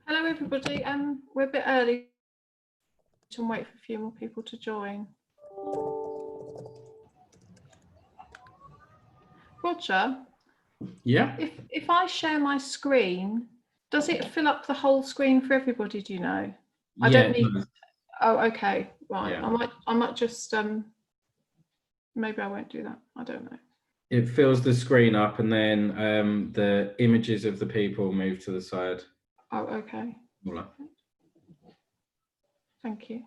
Hello everybody, we're a bit early to wait for a few more people to join. Roger? Yeah. If I share my screen, does it fill up the whole screen for everybody, do you know? I don't need, oh okay, right. Yeah. I might just maybe I won't do that. I don't know. It fills the screen up and then the images of the people move to the side. Oh, okay. Voila. Thank you.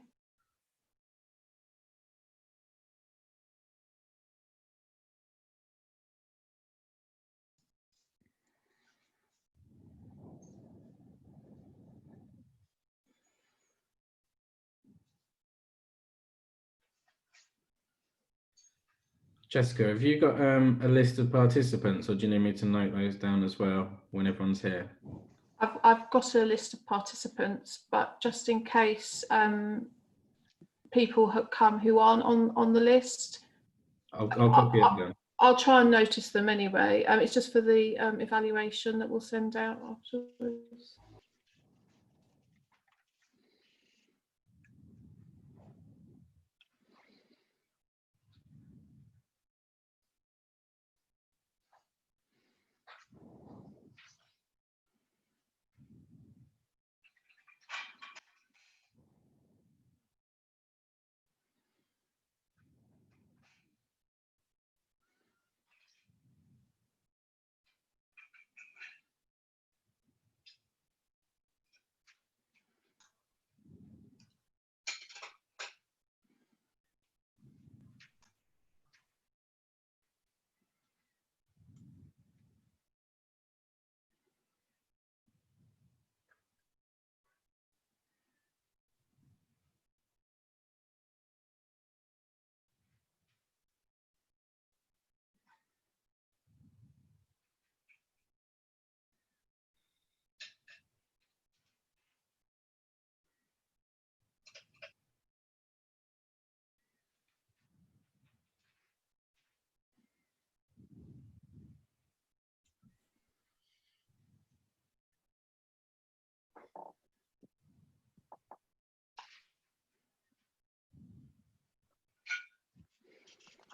Jessica, have you got a list of participants, or do you need me to note those down as well when everyone's here? I've got a list of participants, but just in case people have come who aren't on the list, I'll copy it down. I'll try and notice them anyway. It's just for the evaluation that we'll send out afterwards.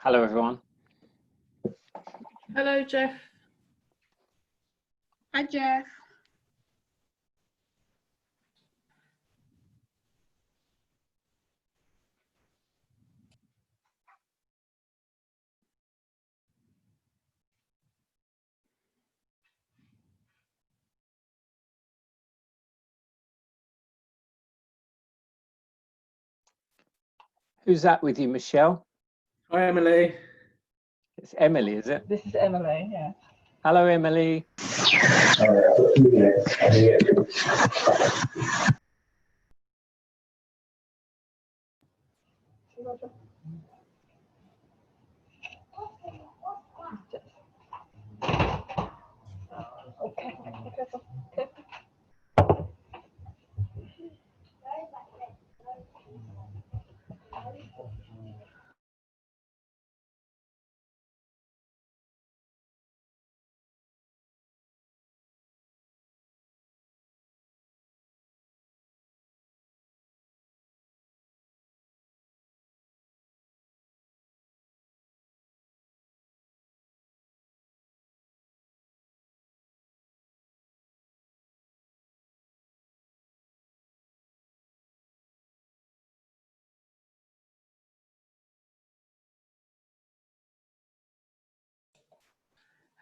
Hello, everyone. Hello, Jeff. Hi, Jeff. Who's that with you, Michelle? Hi, Emily. It's Emily, is it? This is Emily, yeah. Hello, Emily.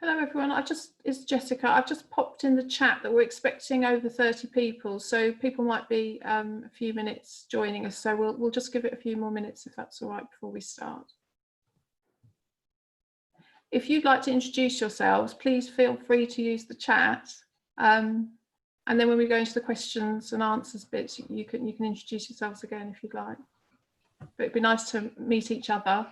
Hello everyone, it's Jessica. I've just popped in the chat that we're expecting over 30 people, so people might be a few minutes joining us, so we'll just give it a few more minutes if that's all right before we start. If you'd like to introduce yourselves, please feel free to use the chat, and then when we go into the questions and answers bits, you can introduce yourselves again if you'd like. But it'd be nice to meet each other.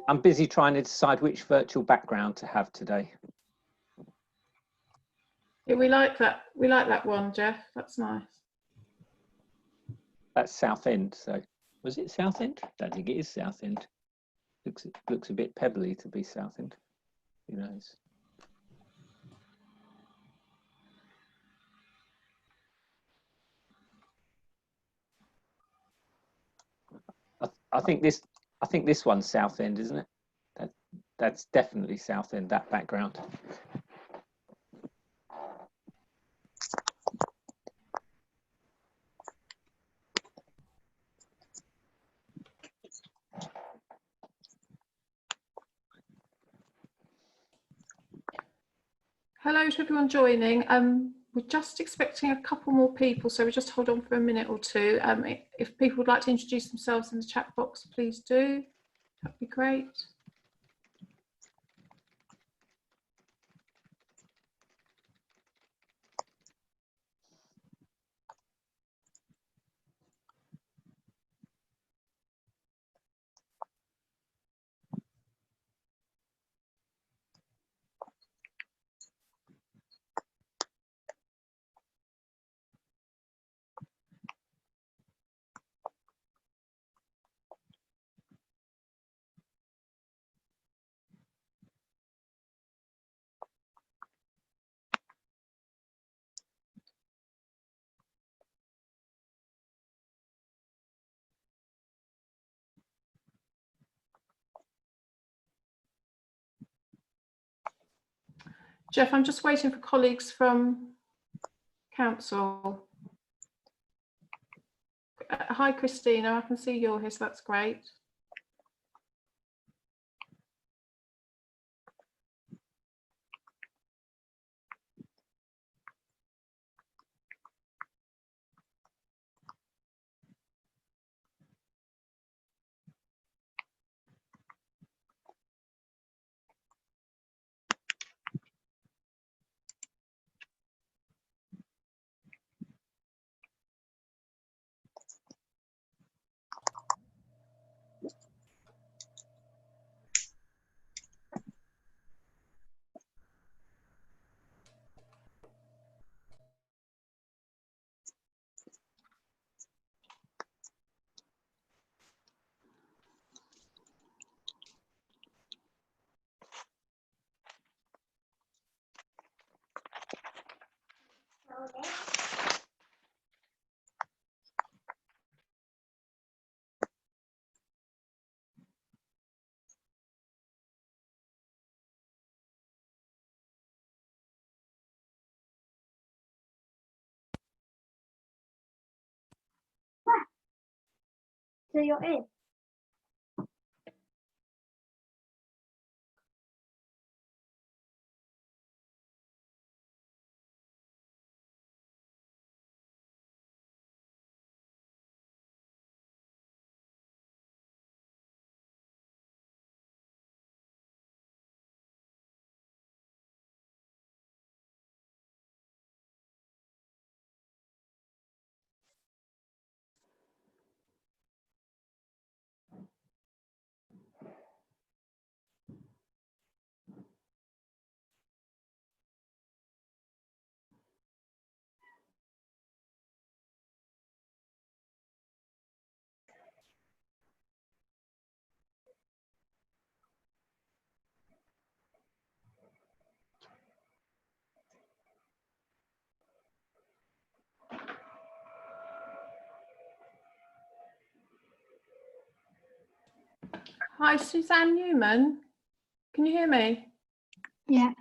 I'm busy trying to decide which virtual background to have today. Yeah, we like that. We like that one, Jeff. That's nice. That's Southend. So was it Southend? I don't think it is Southend. Looks a bit pebbly to be Southend. Who knows? I think this one's Southend, isn't it? That's definitely Southend, that background. Hello to everyone joining. We're just expecting a couple more people, so we just hold on for a minute or two. If people would like to introduce themselves in the chat box, please do. That'd be great. Jeff, I'm just waiting for colleagues from council. Hi, Christina. I can see you're here, so that's great. So you're in? Hi, Suzanne Newman. Can you hear me? Yeah.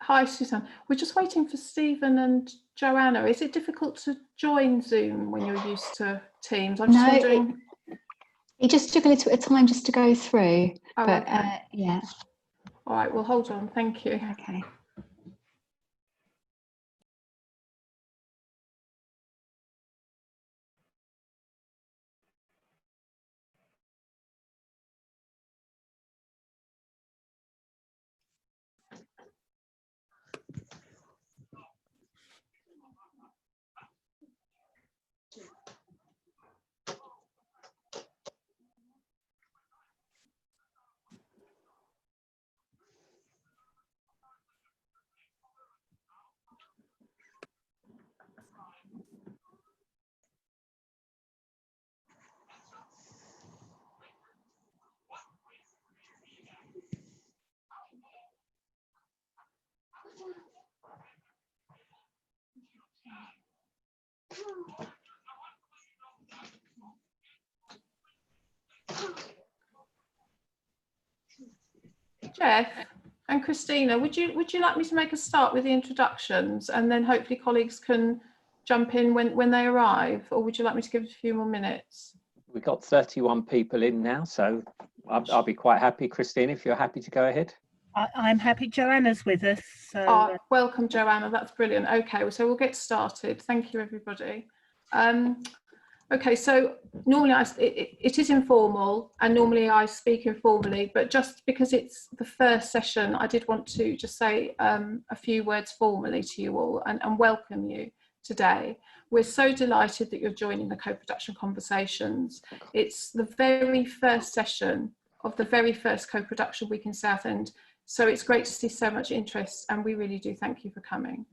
Hi, Suzanne. We're just waiting for Stephen and Joanna. Is it difficult to join Zoom when you're used to Teams? I'm just wondering. It just took a little bit of time just to go through. Oh, but okay. yeah. All right, well, hold on. Thank you. Okay. Jeff and Christina, would you like me to make a start with the introductions, and then hopefully colleagues can jump in when they arrive, or would you like me to give it a few more minutes? We've got 31 people in now, so I'll be quite happy, Christina, if you're happy to go ahead. I'm happy Joanna's with us. So, welcome, Joanna. That's brilliant. Okay, so we'll get started. Thank you, everybody. Okay, so normally it is informal, and normally I speak informally, but just because it's the first session, I did want to just say a few words formally to you all and welcome you today. We're so delighted that you're joining the co-production conversations. It's the very first session of the very first co-production week in Southend, so it's great to see so much interest, and we really do thank you for coming.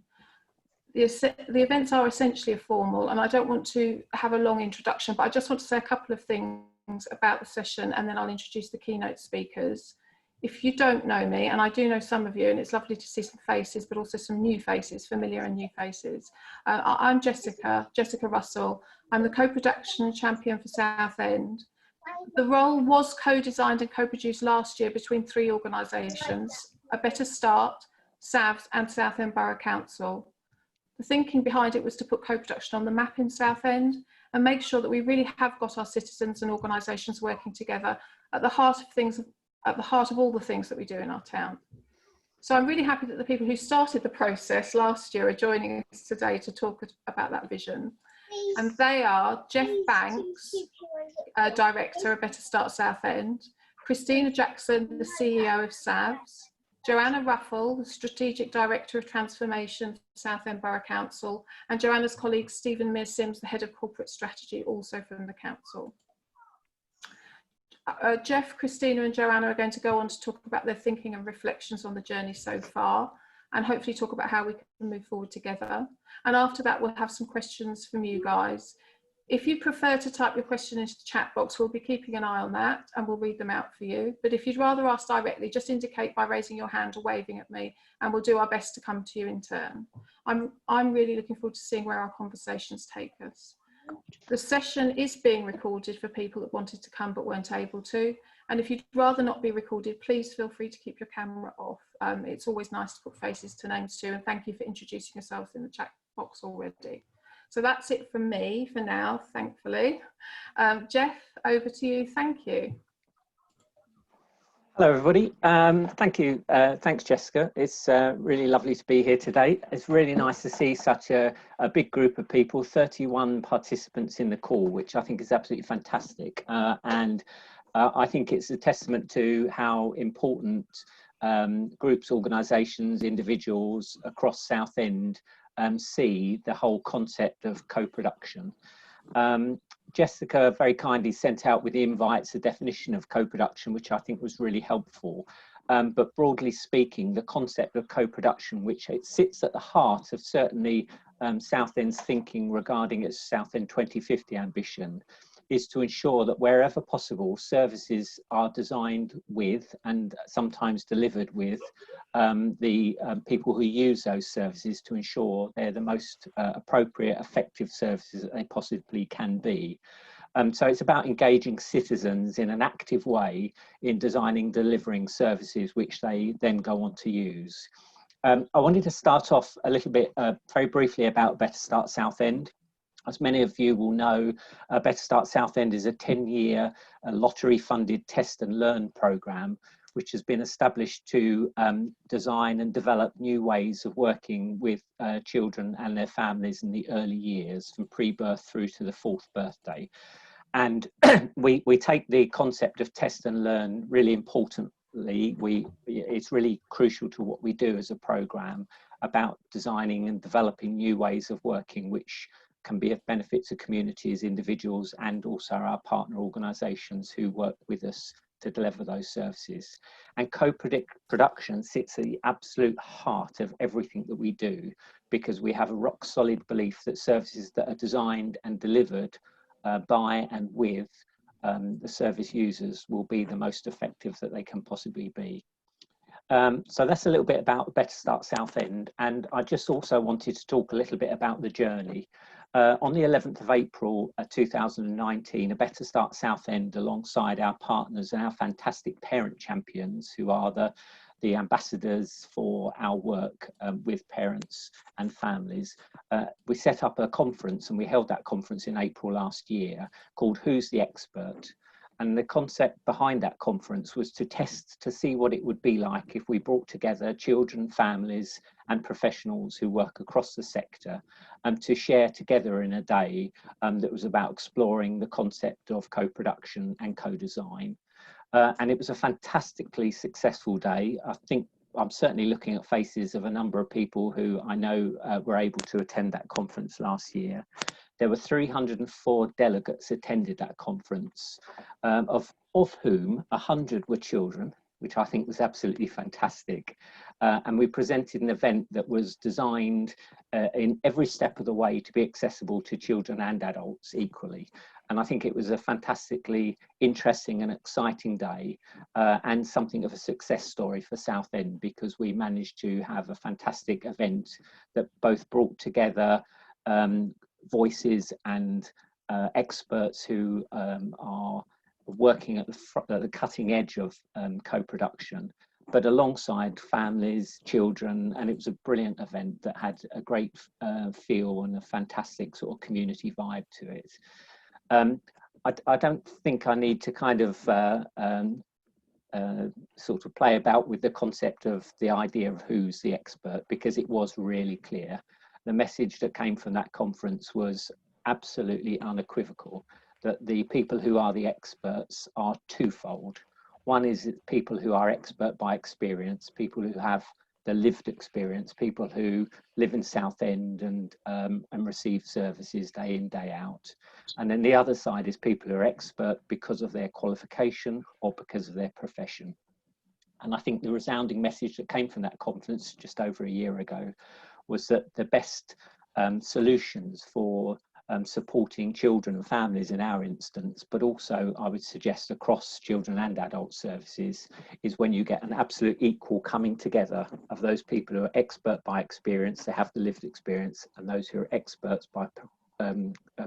The events are essentially informal, and I don't want to have a long introduction, but I just want to say a couple of things about the session, and then I'll introduce the keynote speakers. If you don't know me, and I do know some of you, and it's lovely to see some faces, but also some new faces, familiar and new faces. I'm Jessica Russell. I'm the co-production champion for Southend. The role was co-designed and co-produced last year between 3 organisations, A Better Start, SAVS and Southend Borough Council. The thinking behind it was to put co-production on the map in Southend and make sure that we really have got our citizens and organisations working together at the heart of things, at the heart of all the things that we do in our town. So I'm really happy that the people who started the process last year are joining us today to talk about that vision. And they are Jeff Banks, Director of Better Start Southend, Christina Jackson, the CEO of SAVS, Joanna Ruffle, the Strategic Director of Transformation for Southend Borough Council, and Joanna's colleague Stephen Mears-Sims, the Head of Corporate Strategy, also from the Council. Jeff, Christina and Joanna are going to go on to talk about their thinking and reflections on the journey so far, and hopefully talk about how we can move forward together. And after that, we'll have some questions from you guys. If you prefer to type your question into the chat box, we'll be keeping an eye on that and we'll read them out for you. But if you'd rather ask directly, just indicate by raising your hand or waving at me, and we'll do our best to come to you in turn. I'm really looking forward to seeing where our conversations take us. The session is being recorded for people that wanted to come but weren't able to. And if you'd rather not be recorded, please feel free to keep your camera off. It's always nice to put faces to names too. And thank you for introducing yourselves in the chat box already. So that's it from me for now, thankfully. Jeff, over to you. Thank you. Hello, everybody. Thank you. Thanks, Jessica. It's really lovely to be here today. It's really nice to see such a big group of people, 31 participants in the call, which I think is absolutely fantastic. And I think it's a testament to how important groups, organisations, individuals across Southend see the whole concept of co-production. Jessica very kindly sent out with the invites a definition of co-production, which I think was really helpful. But broadly speaking, the concept of co-production, which it sits at the heart of certainly Southend's thinking regarding its Southend 2050 ambition, is to ensure that wherever possible, services are designed with and sometimes delivered with the people who use those services to ensure they're the most appropriate, effective services that they possibly can be. So it's about engaging citizens in an active way in designing, delivering services which they then go on to use. I wanted to start off a little bit very briefly about Better Start Southend. As many of you will know, Better Start Southend is a 10-year lottery-funded test and learn programme, which has been established to design and develop new ways of working with children and their families in the early years, from pre-birth through to the 4th birthday. And we take the concept of test and learn really importantly. It's really crucial to what we do as a programme about designing and developing new ways of working, which can be of benefit to communities, individuals, and also our partner organisations who work with us to deliver those services. And co-production sits at the absolute heart of everything that we do, because we have a rock solid belief that services that are designed and delivered by and with the service users will be the most effective that they can possibly be. So that's a little bit about Better Start Southend, and I just also wanted to talk a little bit about the journey. On the 11th of April 2019, a Better Start Southend, alongside our partners and our fantastic parent champions, who are the ambassadors for our work with parents and families, we set up a conference, and we held that conference in April last year, called Who's the Expert? And the concept behind that conference was to test to see what it would be like if we brought together children, families and professionals who work across the sector to share together in a day that was about exploring the concept of co-production and co-design. And it was a fantastically successful day. I think I'm certainly looking at faces of a number of people who I know were able to attend that conference last year. There were 304 delegates attended that conference, of whom 100 were children, which I think was absolutely fantastic. And we presented an event that was designed in every step of the way to be accessible to children and adults equally. And I think it was a fantastically interesting and exciting day, and something of a success story for Southend, because we managed to have a fantastic event that both brought together voices and experts who are working at the cutting edge of co-production, but alongside families, children, and it was a brilliant event that had a great feel and a fantastic sort of community vibe to it. I don't think I need to kind of sort of play about with the concept of the idea of who's the expert, because it was really clear. The message that came from that conference was absolutely unequivocal, that the people who are the experts are twofold. One is people who are expert by experience, people who have the lived experience, people who live in Southend and receive services day in, day out. And then the other side is people who are expert because of their qualification or because of their profession. And I think the resounding message that came from that conference just over a year ago was that the best solutions for supporting children and families in our instance, but also I would suggest across children and adult services, is when you get an absolute equal coming together of those people who are expert by experience, they have the lived experience, and those who are experts by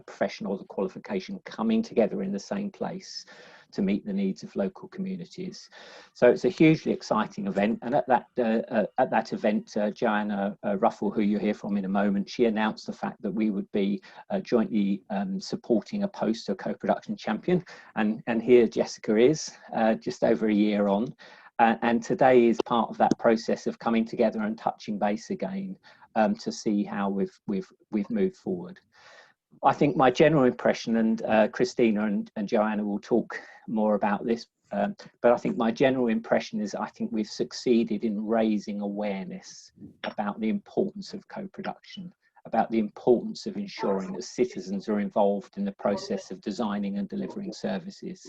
professional or qualification coming together in the same place to meet the needs of local communities. So it's a hugely exciting event, and at that event, Joanna Ruffle, who you'll hear from in a moment, she announced the fact that we would be jointly supporting a post, a co-production champion, and here Jessica is, just over a year on, and today is part of that process of coming together and touching base again to see how we've moved forward. I think my general impression, and Christina and Joanna will talk more about this, but I think my general impression is I think we've succeeded in raising awareness about the importance of co-production, about the importance of ensuring that citizens are involved in the process of designing and delivering services.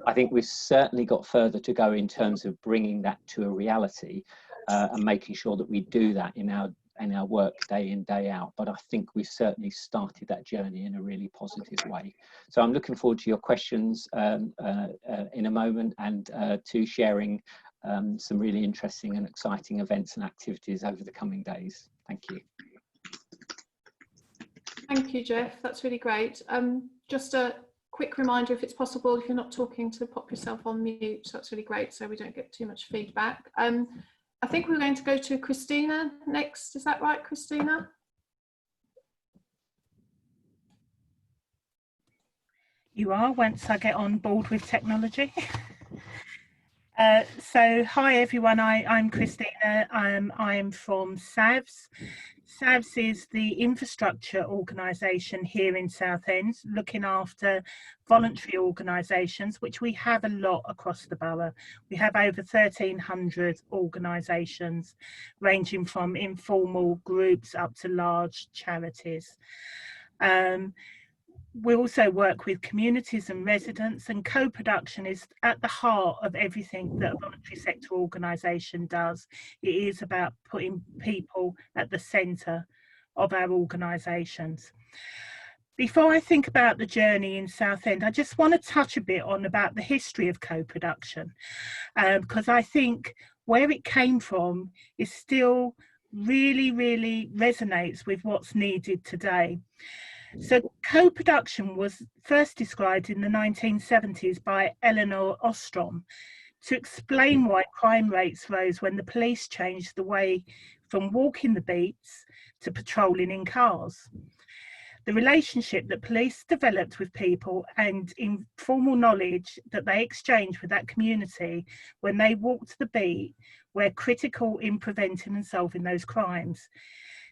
I think we've certainly got further to go in terms of bringing that to a reality and making sure that we do that in our work day in, day out, but I think we've certainly started that journey in a really positive way. So I'm looking forward to your questions in a moment, and to sharing some really interesting and exciting events and activities over the coming days. Thank you. Thank you, Jeff. That's really great. Just a quick quick reminder, if it's possible, if you're not talking, to pop yourself on mute. So that's really great, so we don't get too much feedback. I think we're going to go to Christina next. Is that right, Christina? You are, once I get on board with technology. So hi everyone, I'm Christina. I'm from SAVS. SAVS is the infrastructure organisation here in Southend, looking after voluntary organisations, which we have a lot across the borough. We have over 1,300 organisations, ranging from informal groups up to large charities. We also work with communities and residents, and co-production is at the heart of everything that a voluntary sector organisation does. It is about putting people at the centre of our organisations. Before I think about the journey in Southend, I just want to touch a bit on about the history of co-production, because I think where it came from is still really resonates with what's needed today. So co-production was first described in the 1970s by Eleanor Ostrom to explain why crime rates rose when the police changed the way from walking the beats to patrolling in cars. The relationship that police developed with people and informal knowledge that they exchanged with that community when they walked the beat were critical in preventing and solving those crimes.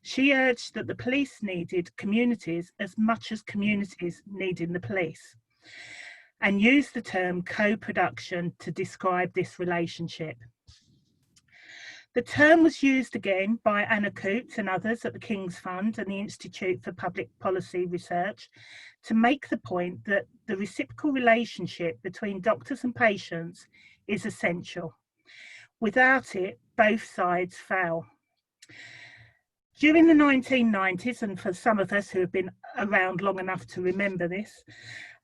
She urged that the police needed communities as much as communities needed the police, and used the term co-production to describe this relationship. The term was used again by Anna Coots and others at the King's Fund and the Institute for Public Policy Research to make the point that the reciprocal relationship between doctors and patients is essential. Without it, both sides fail. During the 1990s, and for some of us who have been around long enough to remember this,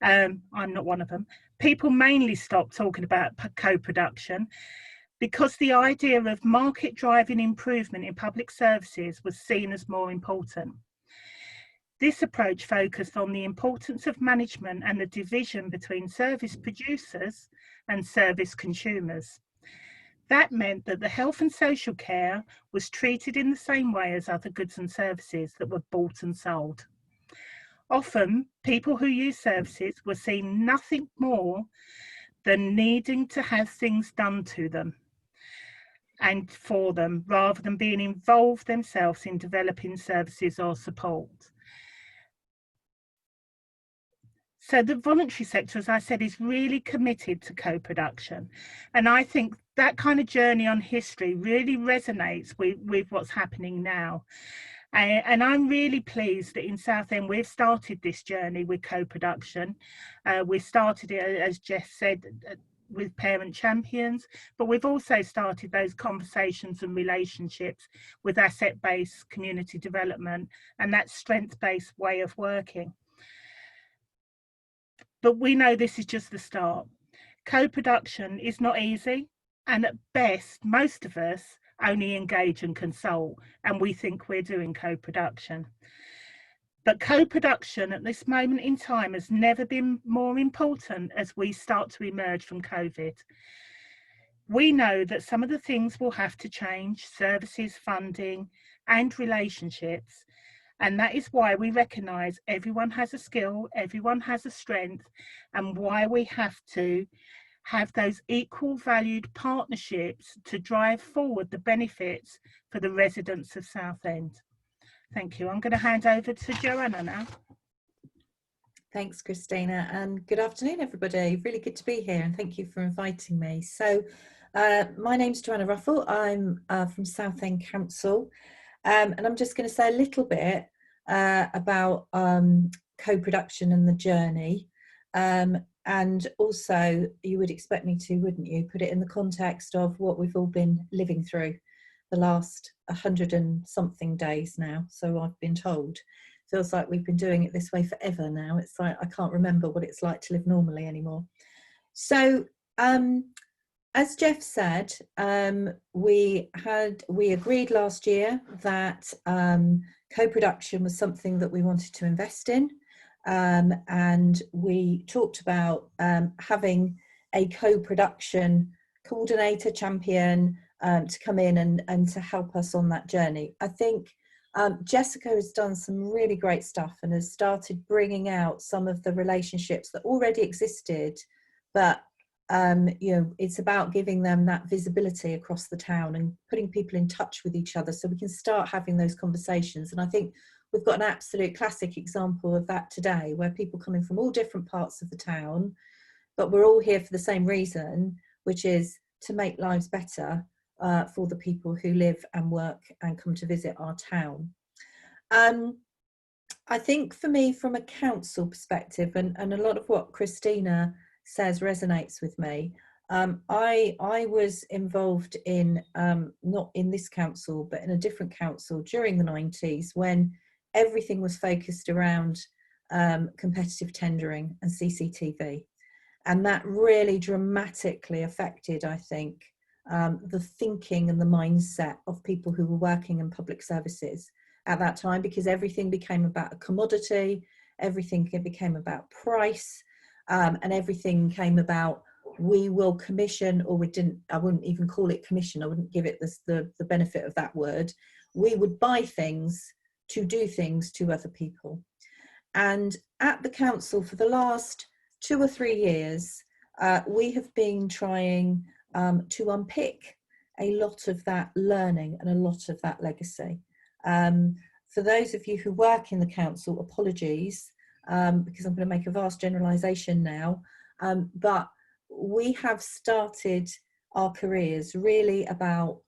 I'm not one of them, people mainly stopped talking about co-production because the idea of market-driving improvement in public services was seen as more important. This approach focused on the importance of management and the division between service producers and service consumers. That meant that the health and social care was treated in the same way as other goods and services that were bought and sold. Often, people who use services were seen nothing more than needing to have things done to them and for them, rather than being involved themselves in developing services or support. So the voluntary sector, as I said, is really committed to co-production. And I think that kind of journey on history really resonates with what's happening now. And I'm really pleased that in Southend we've started this journey with co-production. We started it, as Jess said, with parent champions, but we've also started those conversations and relationships with asset-based community development and that strength-based way of working. But we know this is just the start. Co-production is not easy, and at best, most of us only engage and consult, and we think we're doing co-production. But co-production at this moment in time has never been more important as we start to emerge from COVID. We know that some of the things will have to change: services, funding, and relationships. And that is why we recognise everyone has a skill, everyone has a strength, and why we have to have those equal valued partnerships to drive forward the benefits for the residents of Southend. Thank you. I'm going to hand over to Joanna now. Thanks, Christina, and good afternoon, everybody. Really good to be here, and thank you for inviting me. So my name's Joanna Ruffle. I'm from Southend Council. And I'm just going to say a little bit about co-production and the journey. And also, you would expect me to, wouldn't you, put it in the context of what we've all been living through the last 100 and something days now. So I've been told. Feels like we've been doing it this way forever now. It's like I can't remember what it's like to live normally anymore. So as Jeff said, we agreed last year that co-production was something that we wanted to invest in. and we talked about having a co-production coordinator champion to come in and to help us on that journey. I think Jessica has done some really great stuff and has started bringing out some of the relationships that already existed, but you know, it's about giving them that visibility across the town and putting people in touch with each other so we can start having those conversations. And I think we've got an absolute classic example of that today, where people coming from all different parts of the town, but we're all here for the same reason, which is to make lives better for the people who live and work and come to visit our town. I think for me, from a council perspective, and a lot of what Christina says resonates with me. I was involved in, not in this council, but in a different council during the 90s, when everything was focused around competitive tendering and CCTV. And that really dramatically affected, I think, the thinking and the mindset of people who were working in public services at that time, because everything became about a commodity, everything became about price, and everything came about, we will commission, or we didn't, I wouldn't even call it commission, I wouldn't give it the benefit of that word. We would buy things to do things to other people. And at the council for the last 2 or 3 years, we have been trying to unpick a lot of that learning and a lot of that legacy. For those of you who work in the council, apologies, because I'm going to make a vast generalisation now, but we have started our careers really about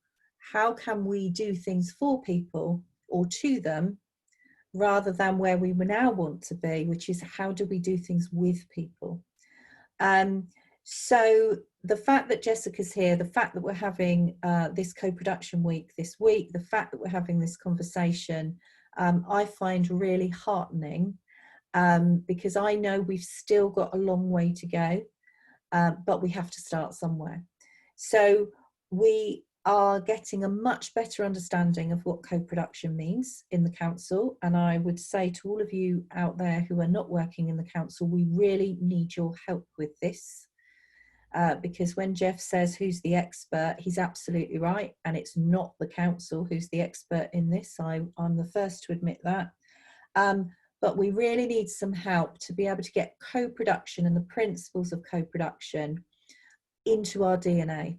how can we do things for people or to them, rather than where we now want to be, which is how do we do things with people. So the fact that Jessica's here, the fact that we're having this co-production week this week, the fact that we're having this conversation, I find really heartening, because I know we've still got a long way to go, but we have to start somewhere. So we are getting a much better understanding of what co-production means in the council. And I would say to all of you out there who are not working in the council, we really need your help with this. Because when Jeff says who's the expert, he's absolutely right. And it's not the council who's the expert in this. I'm the first to admit that. But we really need some help to be able to get co-production and the principles of co-production into our DNA.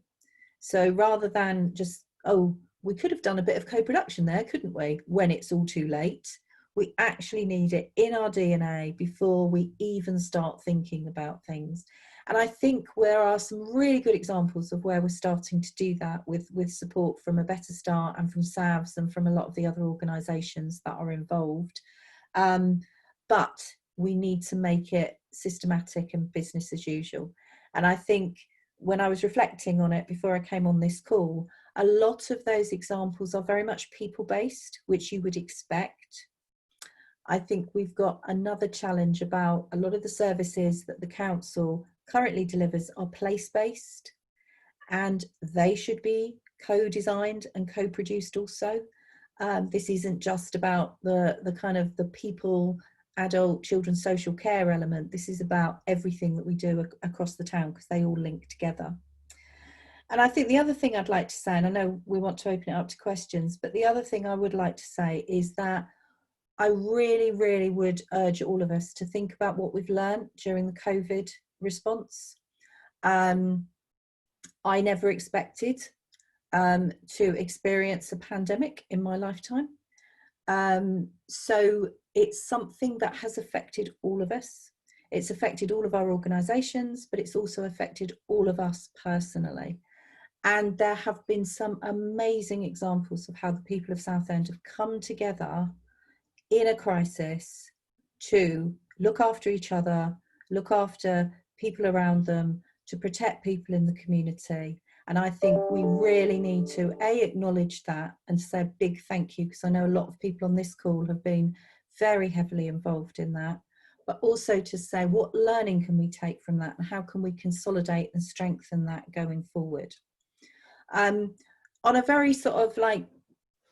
So rather than just, oh, we could have done a bit of co-production there, couldn't we, when it's all too late, we actually need it in our DNA before we even start thinking about things. And I think there are some really good examples of where we're starting to do that with support from A Better Start and from SAVS and from a lot of the other organisations that are involved. But we need to make it systematic and business as usual. And I think when I was reflecting on it before I came on this call, a lot of those examples are very much people-based, which you would expect. I think we've got another challenge about a lot of the services that the council currently delivers are place-based, and they should be co-designed and co-produced also. This isn't just about the kind of the people, adult, children, social care element. This is about everything that we do across the town, because they all link together. And I think the other thing I'd like to say, and I know we want to open it up to questions, but the other thing I would like to say is that I really, really would urge all of us to think about what we've learned during the COVID response. I never expected to experience a pandemic in my lifetime. So it's something that has affected all of us. It's affected all of our organisations, but it's also affected all of us personally. And there have been some amazing examples of how the people of Southend have come together in a crisis to look after each other, look after people around them, to protect people in the community. And I think we really need to acknowledge that and say a big thank you, because I know a lot of people on this call have been very heavily involved in that, but also to say what learning can we take from that and how can we consolidate and strengthen that going forward. On a very sort of like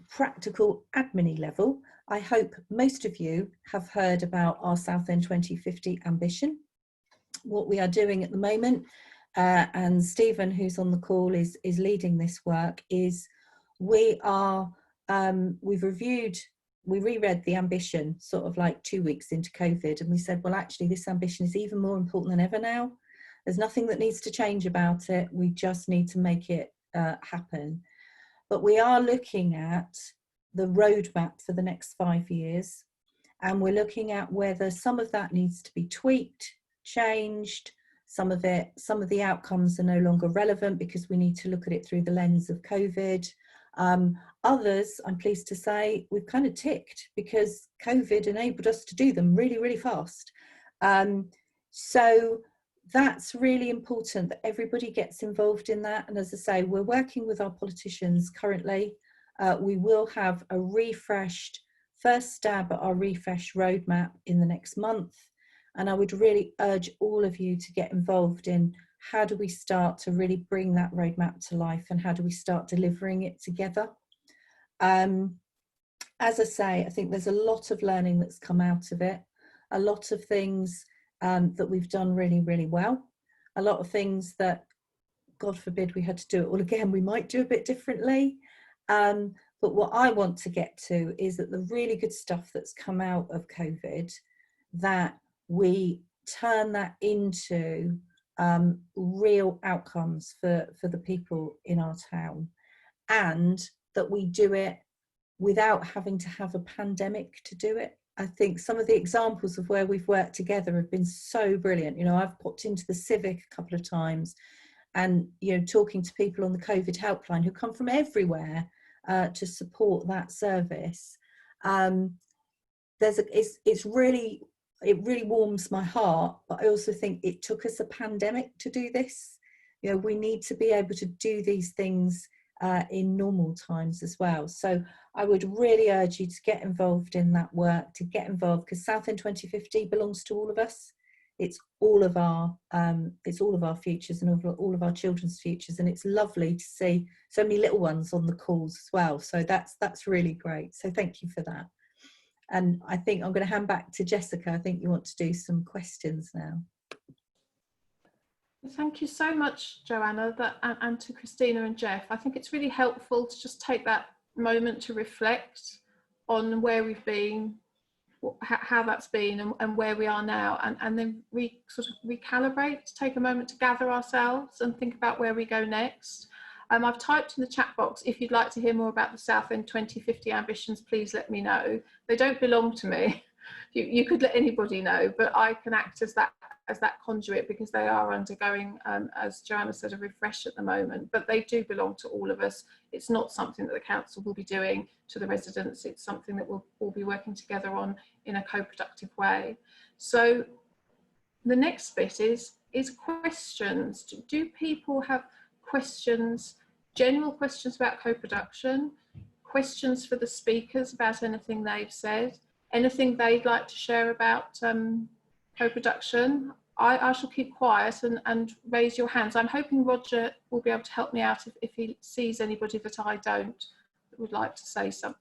practical admin-y level, I hope most of you have heard about our Southend 2050 ambition. What we are doing at the moment, and Stephen, who's on the call, is leading this work, is we reread the ambition sort of like 2 weeks into COVID, and we said, well, actually, this ambition is even more important than ever now. There's nothing that needs to change about it. We just need to make it happen. But we are looking at the roadmap for the next 5 years, and we're looking at whether some of that needs to be tweaked, changed. Some of the outcomes are no longer relevant because we need to look at it through the lens of COVID. Others, I'm pleased to say, we've kind of ticked because COVID enabled us to do them really, really fast. So that's really important that everybody gets involved in that. And as I say, we're working with our politicians currently. We will have a refreshed, first stab at our refresh roadmap in the next month. And I would really urge all of you to get involved in how do we start to really bring that roadmap to life, and how do we start delivering it together. As I say, I think there's a lot of learning that's come out of it, a lot of things that we've done really, really well, a lot of things that, God forbid we had to do it all again, we might do a bit differently. But what I want to get to is that the really good stuff that's come out of COVID, that we turn that into real outcomes for the people in our town, and that we do it without having to have a pandemic to do it. I think some of the examples of where we've worked together have been so brilliant. You know, I've popped into the Civic a couple of times, and, you know, talking to people on the COVID helpline who come from everywhere to support that service. It really warms my heart, but I also think it took us a pandemic to do this. You know, we need to be able to do these things in normal times as well. So I would really urge you to get involved in that work, to get involved, because Southend 2050 belongs to all of us. It's all of our futures and all of our children's futures, and it's lovely to see so many little ones on the calls as well. So that's really great. So thank you for that. And I think I'm going to hand back to Jessica. I think you want to do some questions now. Thank you so much, Joanna, and to Christina and Jeff. I think it's really helpful to just take that moment to reflect on where we've been, how that's been, and where we are now, and then we sort of recalibrate, take a moment to gather ourselves and think about where we go next. I've typed in the chat box, if you'd like to hear more about the Southend 2050 ambitions, please let me know. They don't belong to me. You could let anybody know, but I can act as that conduit, because they are undergoing, as Joanna said, a refresh at the moment, but they do belong to all of us. It's not something that the council will be doing to the residents. It's something that we'll all be working together on in a co-productive way. So the next bit is questions. Do people have questions, general questions about co-production, questions for the speakers about anything they've said, anything they'd like to share about co-production? I shall keep quiet and raise your hands. I'm hoping Roger will be able to help me out if he sees anybody that I don't that would like to say something.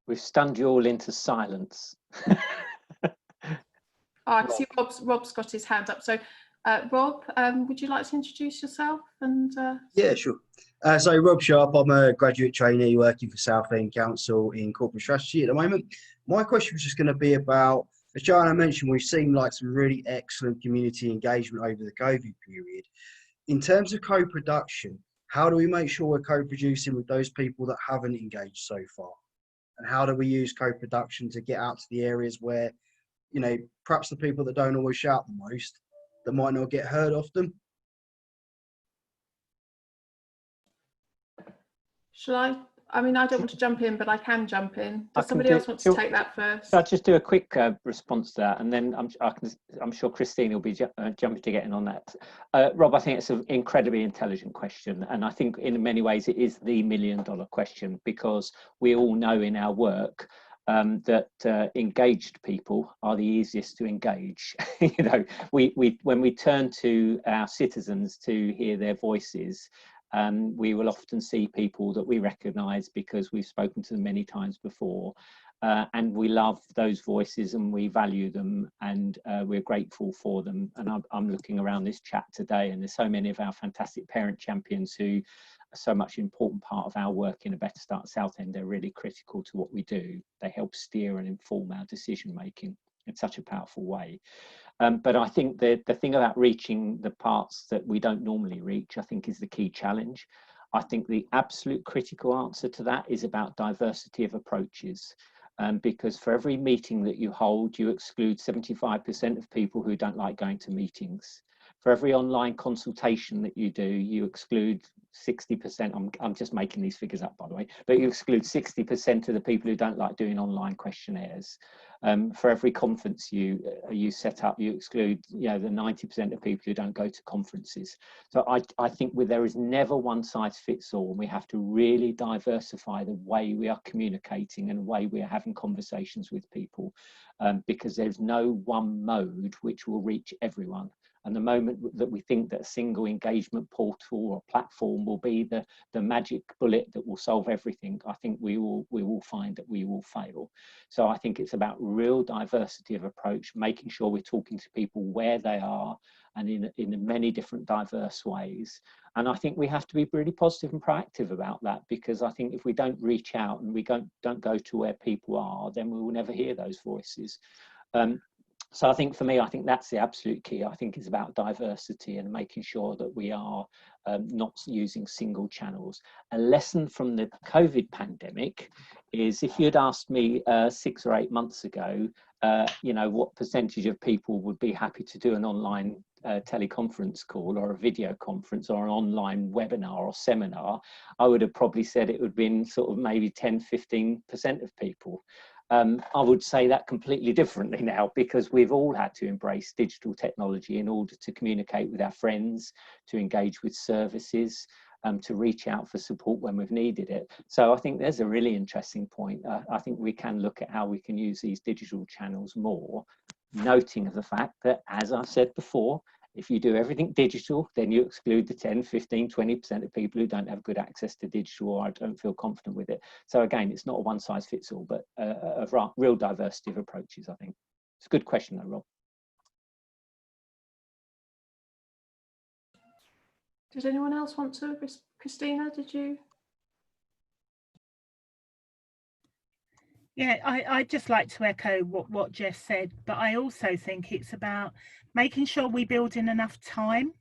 We've stunned you all into silence. I can see Rob's got his hand up. So Rob, would you like to introduce yourself? And yeah, sure. So Rob Sharp, I'm a graduate trainee working for Southend Council in corporate strategy at the moment. My question was just going to be about, as Joanna mentioned, we've seen like some really excellent community engagement over the COVID period. In terms of co-production, how do we make sure we're co-producing with those people that haven't engaged so far? And how do we use co-production to get out to the areas where, you know, perhaps the people that don't always shout the most, that might not get heard often? Shall I mean, I don't want to jump in, but I can jump in. Does somebody else want to take that first? I'll just do a quick response to that, and then I'm sure Christine will be jumping to get in on that. Rob, I think it's an incredibly intelligent question, and I think in many ways it is the $1 million question, because we all know in our work that engaged people are the easiest to engage. You know, when we turn to our citizens to hear their voices, we will often see people that we recognise because we've spoken to them many times before. And we love those voices and we value them, and we're grateful for them. And I'm looking around this chat today, and there's so many of our fantastic parent champions who are so much an important part of our work in A Better Start Southend. They're really critical to what we do. They help steer and inform our decision making in such a powerful way. But I think the thing about reaching the parts that we don't normally reach, I think, is the key challenge. I think the absolute critical answer to that is about diversity of approaches. Because for every meeting that you hold, you exclude 75% of people who don't like going to meetings. For every online consultation that you do, you exclude 60%. I'm just making these figures up, by the way, but you exclude 60% of the people who don't like doing online questionnaires. For every conference you set up, you exclude, you know, the 90% of people who don't go to conferences. So I think there is never one size fits all, and we have to really diversify the way we are communicating and the way we are having conversations with people, because there's no one mode which will reach everyone. And the moment that we think that a single engagement portal or platform will be the magic bullet that will solve everything, I think we will find that we will fail. So I think it's about real diversity of approach, making sure we're talking to people where they are and in many different diverse ways. And I think we have to be really positive and proactive about that, because I think if we don't reach out and we don't go to where people are, then we will never hear those voices. So I think for me, I think that's the absolute key. I think it's about diversity and making sure that we are not using single channels. A lesson from the COVID pandemic is, if you'd asked me 6 or 8 months ago, you know, what percentage of people would be happy to do an online teleconference call or a video conference or an online webinar or seminar, I would have probably said it would have been sort of maybe 10–15% of people. I would say that completely differently now, because we've all had to embrace digital technology in order to communicate with our friends, to engage with services, to reach out for support when we've needed it. So I think there's a really interesting point. I think we can look at how we can use these digital channels more, noting the fact that, as I've said before, if you do everything digital, then you exclude the 10, 15, 20% of people who don't have good access to digital or don't feel confident with it. So again, it's not a one size fits all, but a real diversity of approaches, I think. It's a good question though, Rob. Did anyone else want to? Christina, did you? Yeah, I'd just like to echo what Jess said, but I also think it's about making sure we build in enough time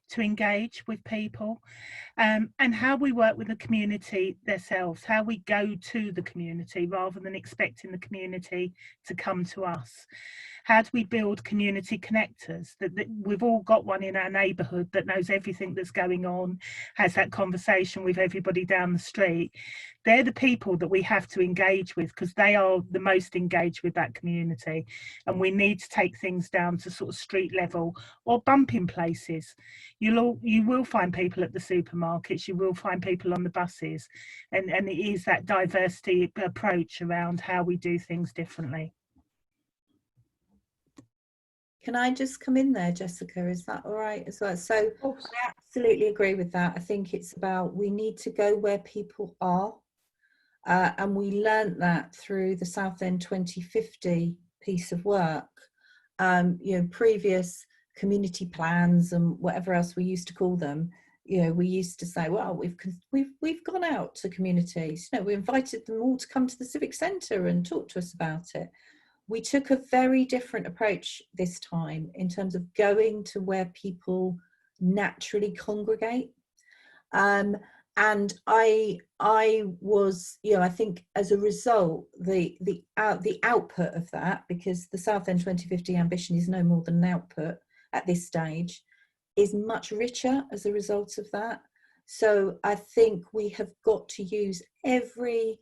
to engage with people, and how we work with the community themselves, how we go to the community rather than expecting the community to come to us. How do we build community connectors? That we've all got one in our neighbourhood that knows everything that's going on, has that conversation with everybody down the street. They're the people that we have to engage with, because they are the most engaged with that community. And we need to take things down to sort of street level or bumping places. You will find people at the supermarkets, you will find people on the buses, and it is that diversity approach around how we do things differently. Can I just come in there, Jessica? Is that all right as well? So I absolutely agree with that. I think it's about, we need to go where people are. And we learnt that through the Southend 2050 piece of work. You know, previous community plans and whatever else we used to call them, you know, we used to say, well, we've gone out to communities. You know, we invited them all to come to the Civic Centre and talk to us about it. We took a very different approach this time in terms of going to where people naturally congregate. And I was, you know, I think as a result, the output of that, because the Southend 2050 ambition is no more than an output at this stage, is much richer as a result of that. So I think we have got to use every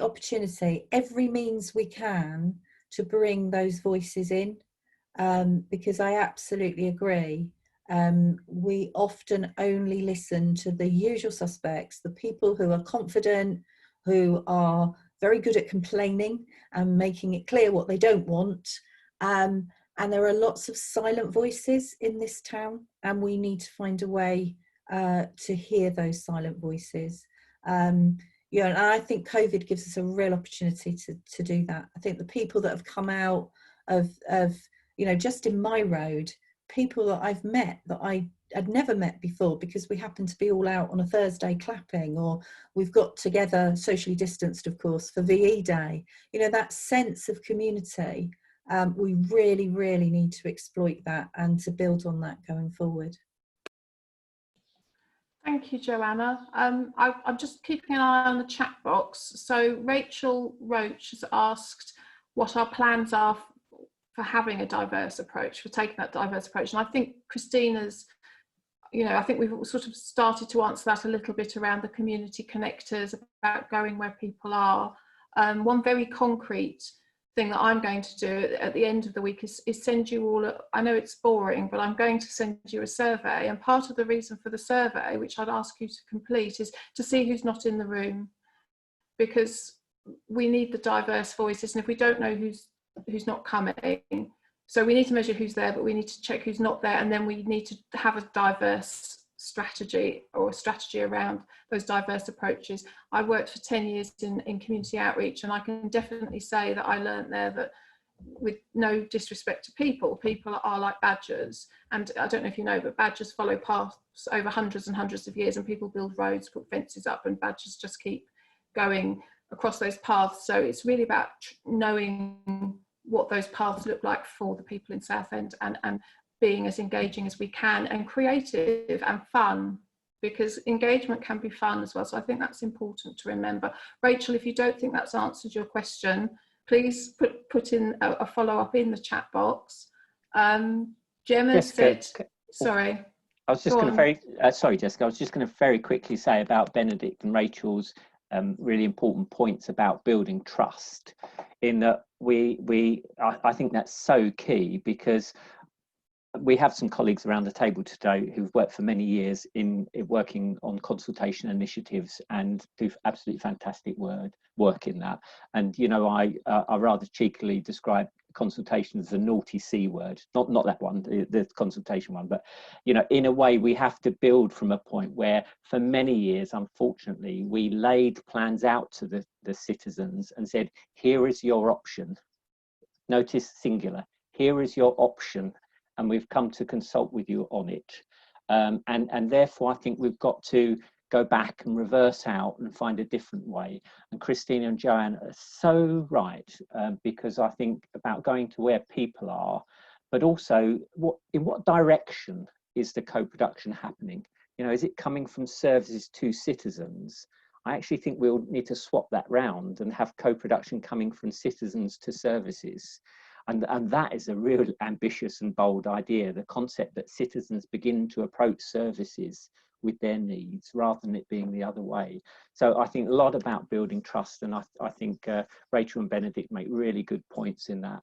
opportunity, every means we can to bring those voices in, because I absolutely agree. We often only listen to the usual suspects, the people who are confident, who are very good at complaining and making it clear what they don't want. And there are lots of silent voices in this town, and we need to find a way to hear those silent voices. Yeah, and I think COVID gives us a real opportunity to do that. I think the people that have come out of you know, just in my road, people that I've met that I had never met before because we happen to be all out on a Thursday clapping, or we've got together, socially distanced of course, for VE Day. You know, that sense of community, we really, really need to exploit that and to build on that going forward. Thank you, Joanna. I'm just keeping an eye on the chat box. So Rachel Roach has asked what our plans are for having a diverse approach, for taking that diverse approach. And I think Christina's, you know, I think we've sort of started to answer that a little bit around the community connectors, about going where people are. One very concrete thing that I'm going to do at the end of the week is send you all, I know it's boring, but I'm going to send you a survey. And part of the reason for the survey, which I'd ask you to complete, is to see who's not in the room, because we need the diverse voices. And if we don't know who's not coming, so we need to measure who's there, but we need to check who's not there. And then we need to have a diverse strategy, or a strategy around those diverse approaches. I worked for 10 years in community outreach, and I can definitely say that I learned there that, with no disrespect to people are like badgers. And I don't know if you know, but badgers follow paths over hundreds and hundreds of years, and people build roads, put fences up, and badgers just keep going across those paths. So it's really about knowing what those paths look like for the people in Southend, and being as engaging as we can, and creative and fun, because engagement can be fun as well. So I think that's important to remember. Rachel, if you don't think that's answered your question, please put in a follow-up in the chat box. Gemma said, sorry. I was just going to sorry, Jessica, I was just going to very quickly say about Benedict and Rachel's really important points about building trust, in that I think that's so key, because we have some colleagues around the table today who've worked for many years in working on consultation initiatives and do absolutely fantastic work in that. And, you know, I rather cheekily describe consultation as a naughty C word, not that one, the consultation one, but, you know, in a way we have to build from a point where for many years, unfortunately, we laid plans out to the citizens and said, here is your option. Notice singular, here is your option, and we've come to consult with you on it. And therefore, I think we've got to go back and reverse out and find a different way. And Christina and Joanne are so right, because I think about going to where people are, but also in what direction is the co-production happening? You know, is it coming from services to citizens? I actually think we'll need to swap that round and have co-production coming from citizens to services. And that is a real ambitious and bold idea, the concept that citizens begin to approach services with their needs rather than it being the other way. So I think a lot about building trust, and I think Rachel and Benedict make really good points in that.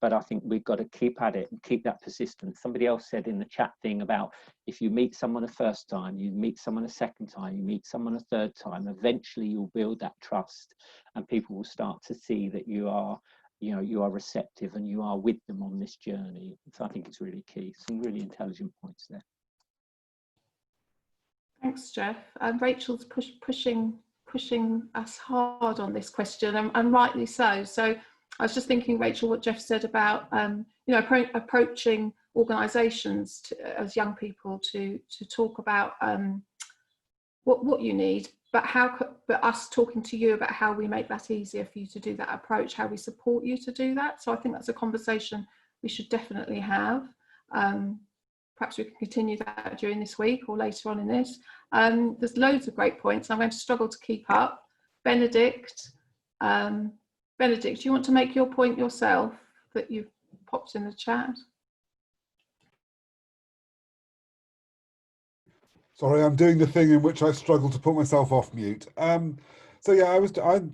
But I think we've got to keep at it and keep that persistence. Somebody else said in the chat thing about, if you meet someone a first time, you meet someone a second time, you meet someone a third time, eventually you'll build that trust, and people will start to see that you are receptive and you are with them on this journey. So I think it's really key. Some really intelligent points there. Thanks, Jeff. Rachel's pushing us hard on this question, and rightly so. So I was just thinking, Rachel, what Jeff said about you know, approaching organisations as young people to talk about what you need, but but us talking to you about how we make that easier for you to do that approach, how we support you to do that. So I think that's a conversation we should definitely have. Perhaps we can continue that during this week or later on in this. There's loads of great points. I'm going to struggle to keep up. Benedict, do you want to make your point yourself that you've popped in the chat? Sorry, I'm doing the thing in which I struggle to put myself off mute. So yeah,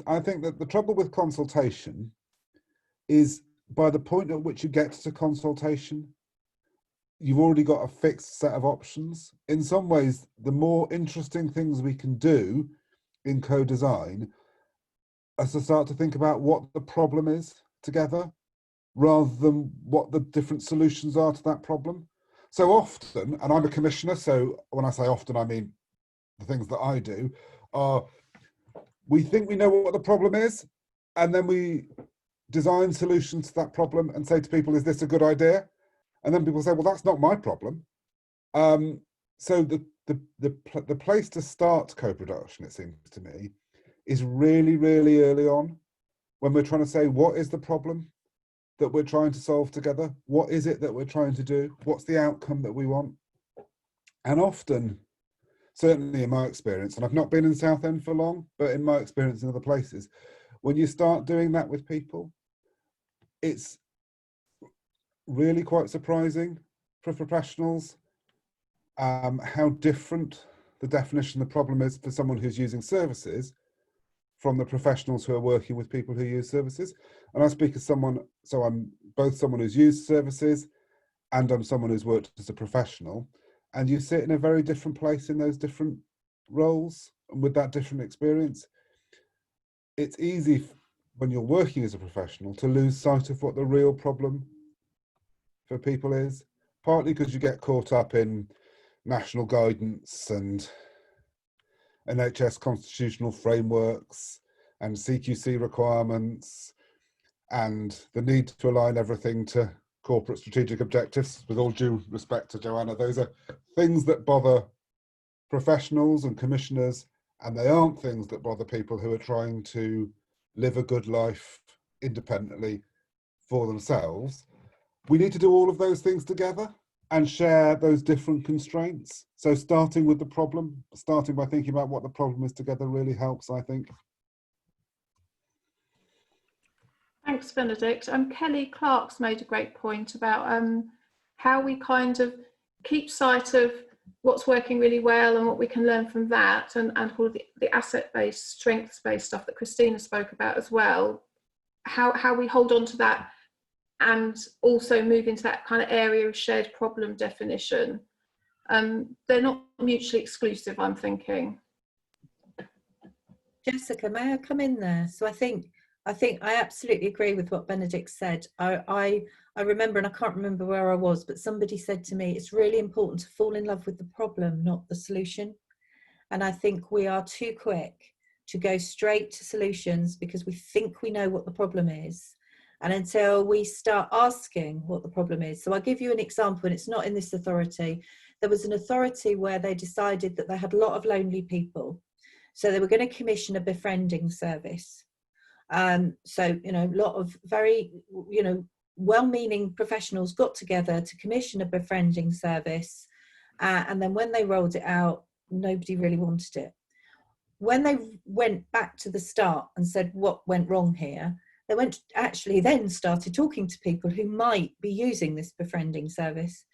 I think that the trouble with consultation is, by the point at which you get to consultation, you've already got a fixed set of options. In some ways, the more interesting things we can do in co-design us to start to think about what the problem is together, rather than what the different solutions are to that problem. So often, and I'm a commissioner, so when I say often, I mean the things that I do are, we think we know what the problem is, and then we design solutions to that problem and say to people, is this a good idea? And then people say, well, that's not my problem. So the place to start co-production, it seems to me, is really, really early on, when we're trying to say, what is the problem that we're trying to solve together? What is it that we're trying to do? What's the outcome that we want? And often, certainly in my experience, and I've not been in Southend for long, but in my experience in other places, when you start doing that with people, it's really quite surprising for professionals how different the definition of the problem is for someone who's using services from the professionals who are working with people who use services. And I speak as someone, so I'm both someone who's used services and I'm someone who's worked as a professional. And you sit in a very different place in those different roles and with that different experience. It's easy when you're working as a professional to lose sight of what the real problem for people is, partly because you get caught up in national guidance and NHS constitutional frameworks and CQC requirements and the need to align everything to corporate strategic objectives. With all due respect to Joanna, those are things that bother professionals and commissioners, and they aren't things that bother people who are trying to live a good life independently for themselves. We need to do all of those things together and share those different constraints. So starting with the problem, starting by thinking about what the problem is together really helps, I think. Thanks, Benedict. Kelly Clark's made a great point about how we kind of keep sight of what's working really well and what we can learn from that, and all of the asset-based, strengths-based stuff that Christina spoke about as well. How we hold on to that and also move into that kind of area of shared problem definition. They're not mutually exclusive, I'm thinking. Jessica, may I come in there? So I think I absolutely agree with what Benedict said. I remember, and I can't remember where I was, but somebody said to me, it's really important to fall in love with the problem, not the solution. And I think we are too quick to go straight to solutions because we think we know what the problem is. And until we start asking what the problem is. So I'll give you an example, and it's not in this authority. There was an authority where they decided that they had a lot of lonely people. So they were going to commission a befriending service. So, you know, a lot of very, you know, well-meaning professionals got together to commission a befriending service. And then when they rolled it out, nobody really wanted it. When they went back to the start and said, what went wrong here? They went actually then started talking to people who might be using this befriending service.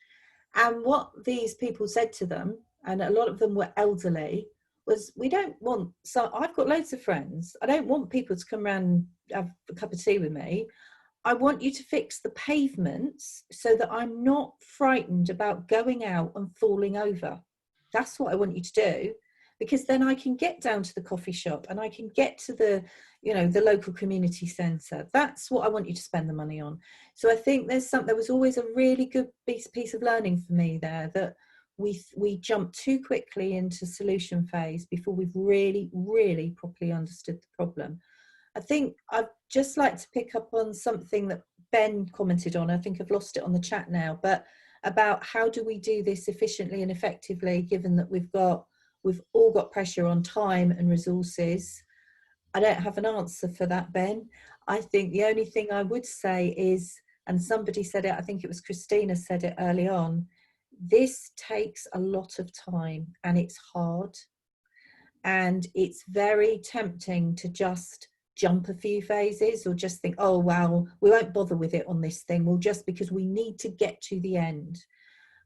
And what these people said to them, and a lot of them were elderly, was we don't want, so I've got loads of friends. I don't want people to come around and have a cup of tea with me. I want you to fix the pavements so that I'm not frightened about going out and falling over. That's what I want you to do, because then I can get down to the coffee shop and I can get to the, you know, the local community centre. That's what I want you to spend the money on. So I think there was always a really good piece of learning for me there, that we jumped too quickly into solution phase before we've really, really properly understood the problem. I think I'd just like to pick up on something that Ben commented on. I think I've lost it on the chat now, but about how do we do this efficiently and effectively, given that we've all got pressure on time and resources. I don't have an answer for that, Ben. I think the only thing I would say is, and somebody said it, I think it was Christina said it early on, this takes a lot of time and it's hard. And it's very tempting to just jump a few phases or just think, oh, well, we won't bother with it on this thing. Well, just because we need to get to the end.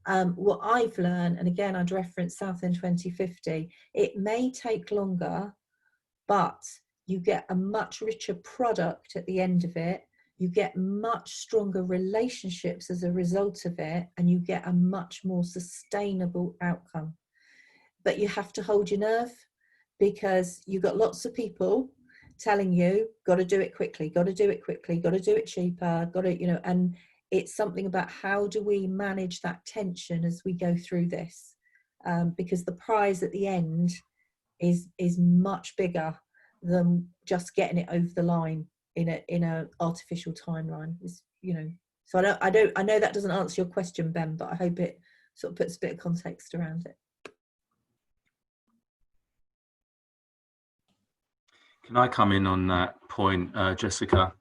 What I've learned, and again, I'd reference Southend 2050, it may take longer, but you get a much richer product at the end of it. You get much stronger relationships as a result of it, and you get a much more sustainable outcome. But you have to hold your nerve, because you've got lots of people telling you, got to do it quickly, got to do it quickly, got to do it cheaper, got to, you know, and it's something about how do we manage that tension as we go through this, because the prize at the end is much bigger than just getting it over the line in a artificial timeline. Is, you know, so I know that doesn't answer your question, Ben, but I hope it sort of puts a bit of context around it. Can I come in on that point, Jessica?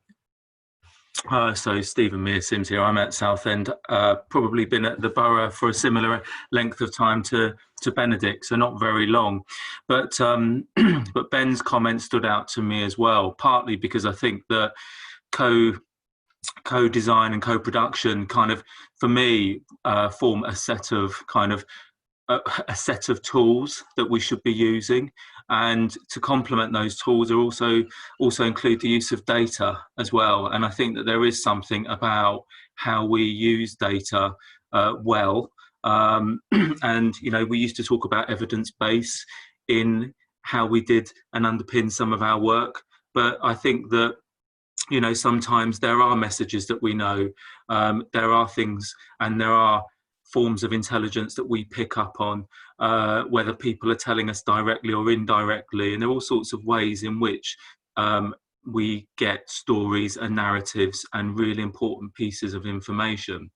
So Stephen Mears Sims here. I'm at Southend. Probably been at the borough for a similar length of time to Benedict, so not very long. But but Ben's comment stood out to me as well, partly because I think that co-design and co-production kind of, for me, form a set of kind of a set of tools that we should be using, and to complement those tools are also include the use of data as well. And I think that there is something about how we use data well, and you know, we used to talk about evidence base in how we did and underpin some of our work, but I think that, you know, sometimes there are messages that we know, there are things and there are forms of intelligence that we pick up on, whether people are telling us directly or indirectly, and there are all sorts of ways in which we get stories and narratives and really important pieces of information.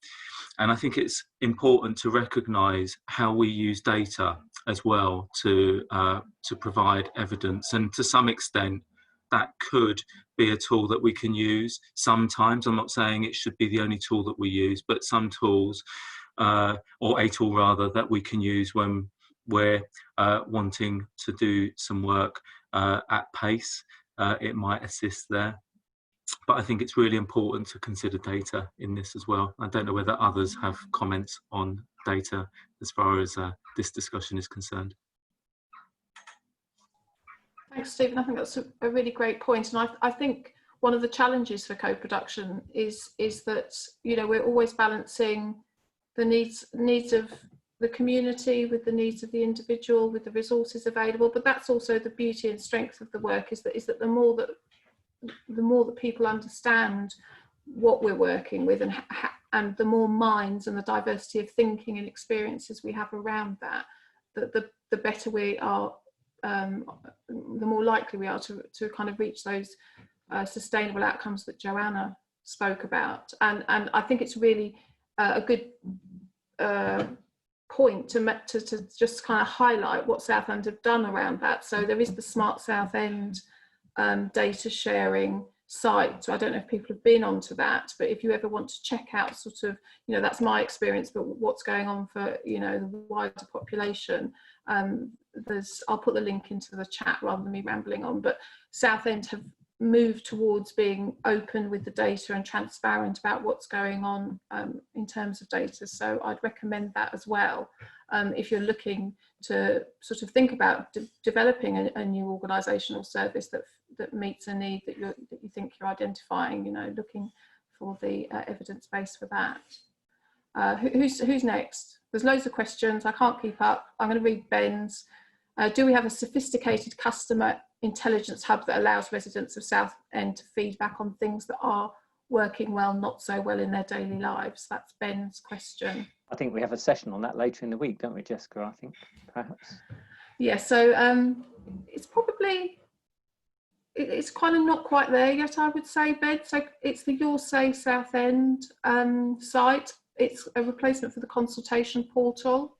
And I think it's important to recognise how we use data as well to provide evidence, and to some extent that could be a tool that we can use sometimes. I'm not saying it should be the only tool that we use, but some tools, or a tool rather, that we can use when we're wanting to do some work at pace. It might assist there. But I think it's really important to consider data in this as well. I don't know whether others have comments on data as far as this discussion is concerned. Thanks, Stephen. I think that's a really great point. And I think one of the challenges for co-production is that, you know, we're always balancing the needs of the community with the needs of the individual, with the resources available. But that's also the beauty and strength of the work, is that the more that people understand what we're working with, and the more minds and the diversity of thinking and experiences we have around that, the better we are, the more likely we are to kind of reach those sustainable outcomes that Joanna spoke about. And I think it's really a good point to just kind of highlight what Southend have done around that. So there is the Smart Southend data sharing site. So I don't know if people have been onto that, but if you ever want to check out sort of, you know, that's my experience, but what's going on for, you know, the wider population, I'll put the link into the chat rather than me rambling on. But Southend have moved towards being open with the data and transparent about what's going on in terms of data. So I'd recommend that as well, if you're looking to sort of think about developing a new organisational service that meets a need that you think you're identifying. You know, looking for the evidence base for that. Who's next? There's loads of questions. I can't keep up. I'm going to read Ben's. Do we have a sophisticated customer intelligence hub that allows residents of Southend to feedback on things that are working well, not so well in their daily lives? That's Ben's question. I think we have a session on that later in the week, don't we, Jessica? I think, perhaps. Yeah, so it's kind of not quite there yet, I would say, Ben. So it's the Your Say Southend site. It's a replacement for the consultation portal.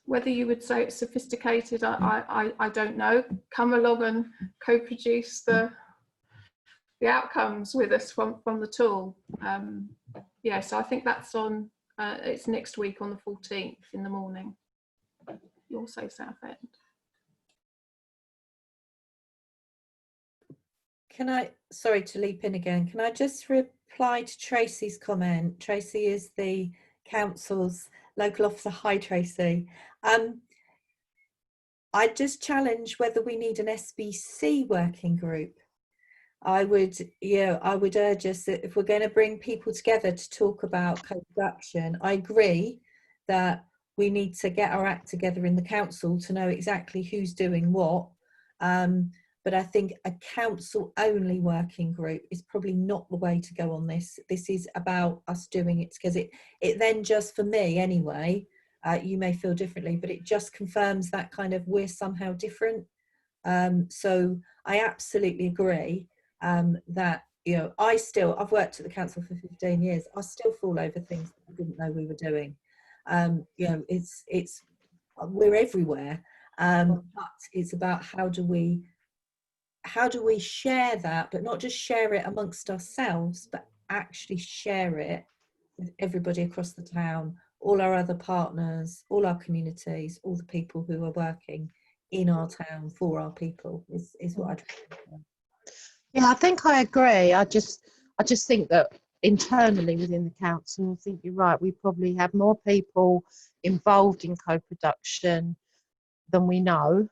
Whether you would say it's sophisticated, I don't know. Come along and co-produce the outcomes with us from the tool. Yeah, so I think that's on, it's next week on the 14th in the morning. You'll say Southend. Can I, sorry to leap in again, can I just reply to Tracy's comment? Tracy is the council's local officer. Hi, Tracy. I just challenge whether we need an SBC working group. I would urge us that if we're going to bring people together to talk about co-production, I agree that we need to get our act together in the council to know exactly who's doing what. but I think a council only working group is probably not the way to go on this. This is about us doing it, because it then just, for me anyway, you may feel differently, but it just confirms that kind of we're somehow different. So I absolutely agree that, you know, I've worked at the council for 15 years. I still fall over things that I didn't know we were doing. You know, we're everywhere, but it's about how do we share that, but not just share it amongst ourselves, but actually share it with everybody across the town, all our other partners, all our communities, all the people who are working in our town for our people is what I'd. Yeah, I think I agree. I just think that internally within the council, I think you're right, we probably have more people involved in co-production than we know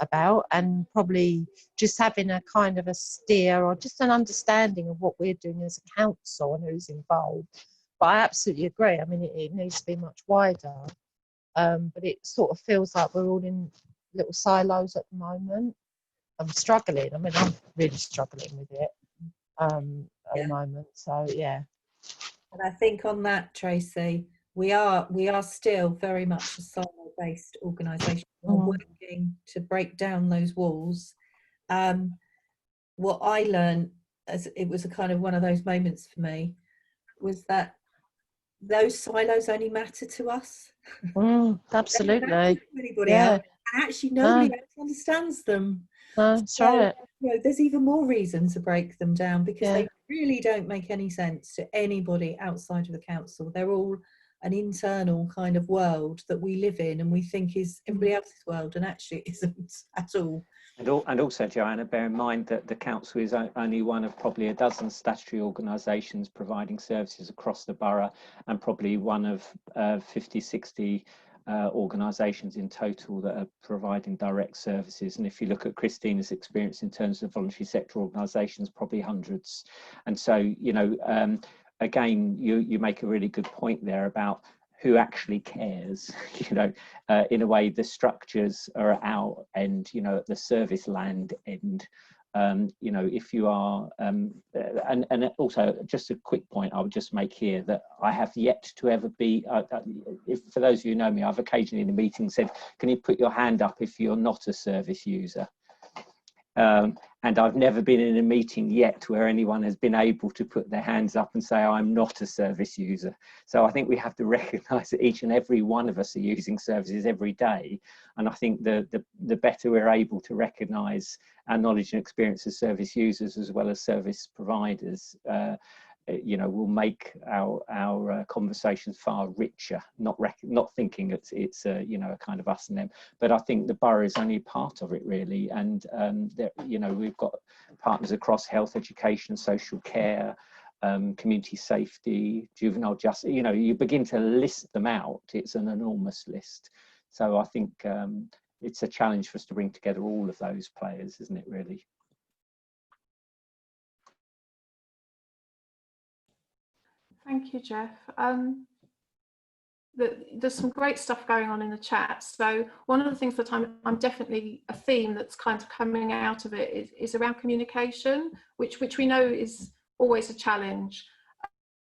about, and probably just having a kind of a steer or just an understanding of what we're doing as a council and who's involved. But I absolutely agree. I mean, it needs to be much wider, but it sort of feels like we're all in little silos at the moment. I'm struggling. I mean, I'm really struggling with it at the moment. So yeah. And I think on that, Tracy, we are still very much a silo-based organisation. We're working to break down those walls. What I learned, as it was a kind of one of those moments for me, was that those silos only matter to us. Absolutely. They don't matter to anybody else, and actually nobody else understands them. That's right. You know, there's even more reason to break them down, because they really don't make any sense to anybody outside of the council. They're all an internal kind of world that we live in and we think is everybody else's world, and actually isn't at all. And also, Joanna, bear in mind that the council is only one of probably a dozen statutory organisations providing services across the borough, and probably one of 50, 60 organisations in total that are providing direct services. And if you look at Christina's experience in terms of voluntary sector organisations, probably hundreds. And so, you know, again, you make a really good point there about who actually cares. You know, in a way, the structures are at our end, you know, at the service land end. You know, if you are, and also just a quick point I would just make here, that I have yet to ever be, if for those of you who know me, I've occasionally in a meeting said, can you put your hand up if you're not a service user? And I've never been in a meeting yet where anyone has been able to put their hands up and say, I'm not a service user. So I think we have to recognise that each and every one of us are using services every day. And I think the better we're able to recognise our knowledge and experience as service users as well as service providers, you know, will make our conversations far richer. Not thinking it's you know, a kind of us and them, but I think the borough is only part of it really. And you know, we've got partners across health, education, social care, community safety, juvenile justice. You know, you begin to list them out. It's an enormous list. So I think it's a challenge for us to bring together all of those players, isn't it? Really. Thank you, Jeff. There's some great stuff going on in the chat. So one of the things that I'm definitely, a theme that's kind of coming out of it is around communication, which we know is always a challenge.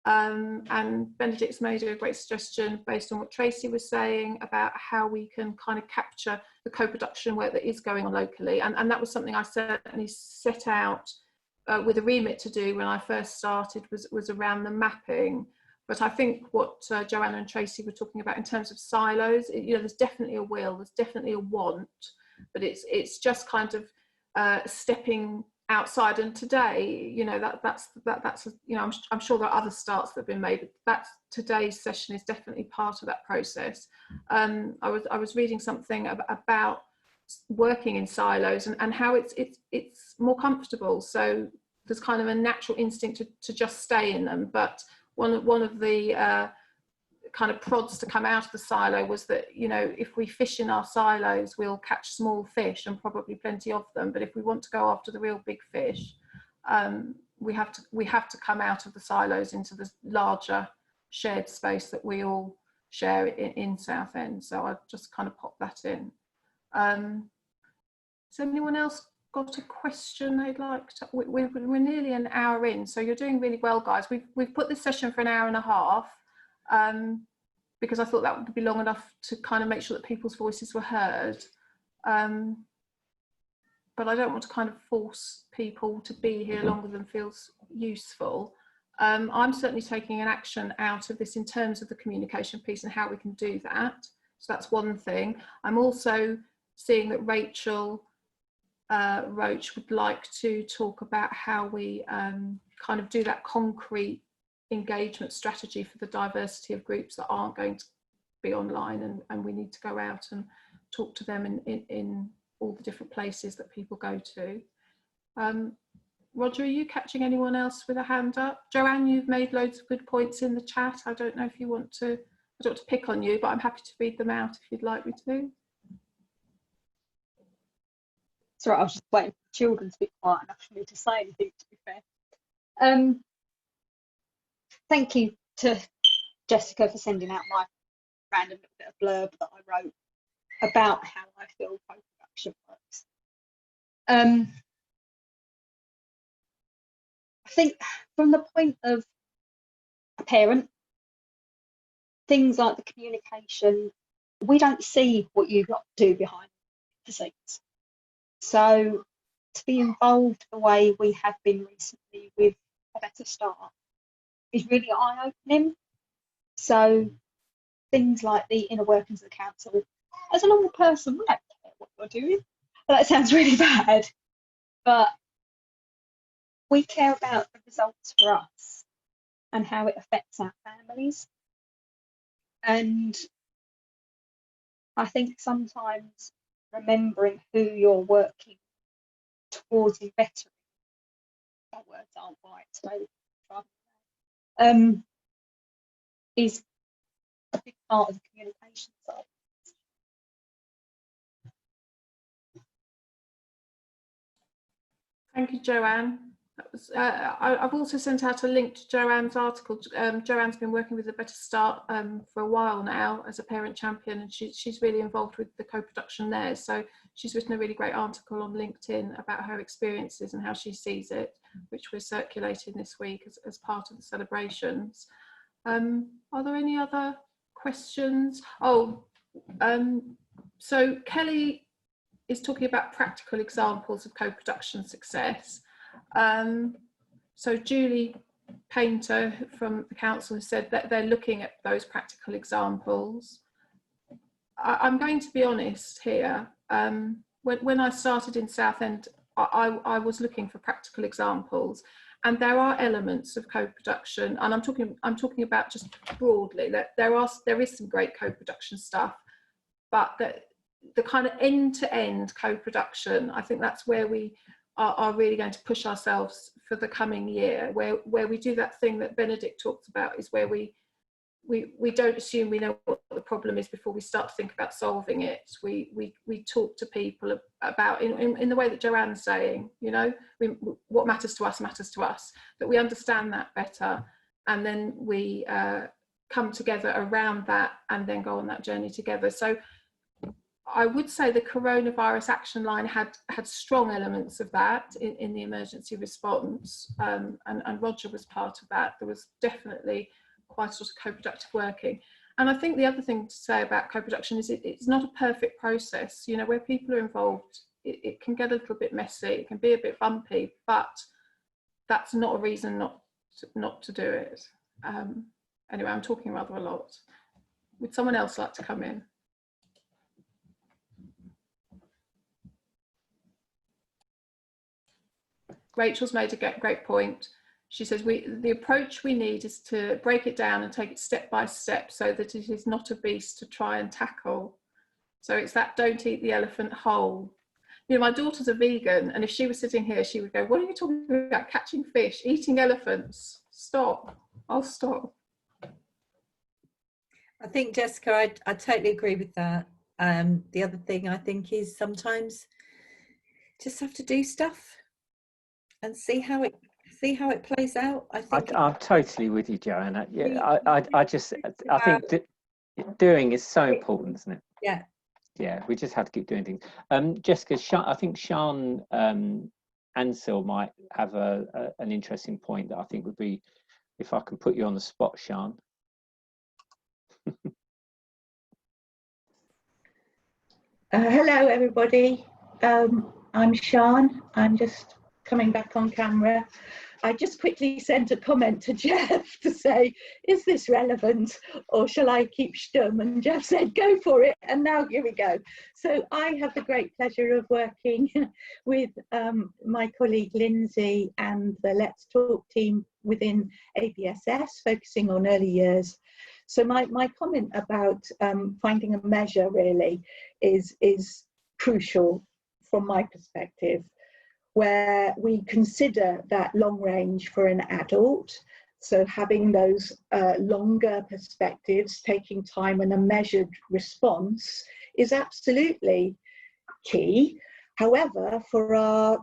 And Benedict's made a great suggestion based on what Tracy was saying about how we can kind of capture the co-production work that is going on locally. And that was something I certainly set out with a remit to do when I first started, was around the mapping. But I think what Joanna and Tracy were talking about in terms of silos, you know, there's definitely a will, there's definitely a want, but it's just kind of stepping outside. And today, you know, that's you know, I'm sure there are other starts that have been made, but today's session is definitely part of that process. I was reading something about working in silos and how it's more comfortable. So there's kind of a natural instinct to just stay in them. But one of the kind of prods to come out of the silo was that, you know, if we fish in our silos, we'll catch small fish and probably plenty of them. But if we want to go after the real big fish, we have to come out of the silos into the larger shared space that we all share in Southend. So I just kind of pop that in. Has anyone else got a question they'd like to? We're nearly an hour in, so you're doing really well, guys. We've put this session for an hour and a half because I thought that would be long enough to kind of make sure that people's voices were heard. But I don't want to kind of force people to be here longer than feels useful. I'm certainly taking an action out of this in terms of the communication piece and how we can do that. So that's one thing. I'm also seeing that Rachel Roach would like to talk about how we kind of do that concrete engagement strategy for the diversity of groups that aren't going to be online, and we need to go out and talk to them in all the different places that people go to. Roger, are you catching anyone else with a hand up? Joanne, you've made loads of good points in the chat. I don't know if you want to, I don't want to pick on you, but I'm happy to read them out if you'd like me to. Sorry, I was just waiting for children to be quiet enough for me to say anything, to be fair. Thank you to Jessica for sending out my random little bit of blurb that I wrote about how I feel co-production works. I think from the point of a parent, things like the communication, we don't see what you've got to do behind the scenes. So to be involved the way we have been recently with A Better Start is really eye-opening. So things like the inner workings of the council, as a normal person, we don't care what you're doing. That sounds really bad, but we care about the results for us and how it affects our families. And I think sometimes remembering who you're working towards in bettering, my words aren't right today, is a big part of the communication side. Thank you, Joanne. That was, I've also sent out a link to Joanne's article. Joanne's been working with A Better Start for a while now as a parent champion, and she's really involved with the co-production there. So she's written a really great article on LinkedIn about her experiences and how she sees it, which we're circulating this week as part of the celebrations. Are there any other questions? Oh, so Kelly is talking about practical examples of co-production success. So Julie Painter from the council has said that they're looking at those practical examples. I'm going to be honest here. When I started in Southend, I was looking for practical examples, and there are elements of co-production, and I'm talking about just broadly that there is some great co-production stuff, but the kind of end-to-end co-production, I think that's where we are really going to push ourselves for the coming year, where we do that thing that Benedict talked about, is where we don't assume we know what the problem is before we start to think about solving it. We talk to people about, in the way that Joanne's saying, you know, what matters to us, that we understand that better, and then we come together around that and then go on that journey together. So I would say the coronavirus action line had strong elements of that in the emergency response, and Roger was part of that. There was definitely quite sort of co-productive working. And I think the other thing to say about co-production is it's not a perfect process. You know, where people are involved, it can get a little bit messy, it can be a bit bumpy, but that's not a reason not to do it. Anyway, I'm talking rather a lot. Would someone else like to come in? Rachel's made a great point. She says the approach we need is to break it down and take it step by step so that it is not a beast to try and tackle. So it's that don't eat the elephant whole. You know, my daughter's a vegan, and if she was sitting here, she would go, what are you talking about? Catching fish, eating elephants? Stop. I'll stop. I think, Jessica, I totally agree with that. The other thing I think is sometimes just have to do stuff and see how it plays out. I think I'm totally with you, Joanna. Yeah, I think doing is so important, isn't it? Yeah, Yeah, we just have to keep doing things. Jessica, I think Sian Ansell might have an interesting point that I think would be, if I can put you on the spot, Sian. Hello, everybody. I'm Sian. I'm just coming back on camera. I just quickly sent a comment to Jeff to say, is this relevant or shall I keep stum? And Jeff said, go for it. And now here we go. So I have the great pleasure of working with my colleague Lindsay and the Let's Talk team within ABSS, focusing on early years. So my comment about finding a measure really is crucial from my perspective, where we consider that long range for an adult. So having those longer perspectives, taking time and a measured response is absolutely key. However, for our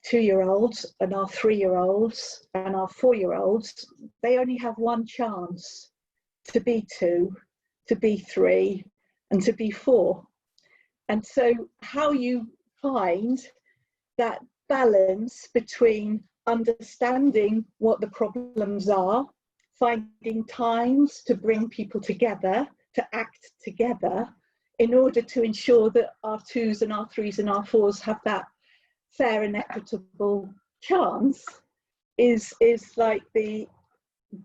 2-year-olds and our 3-year-olds and our 4-year-olds, they only have one chance to be 2, to be 3, and to be 4. And so how you find that balance between understanding what the problems are, finding times to bring people together, to act together in order to ensure that our 2s and our 3s and our 4s have that fair and equitable chance is like the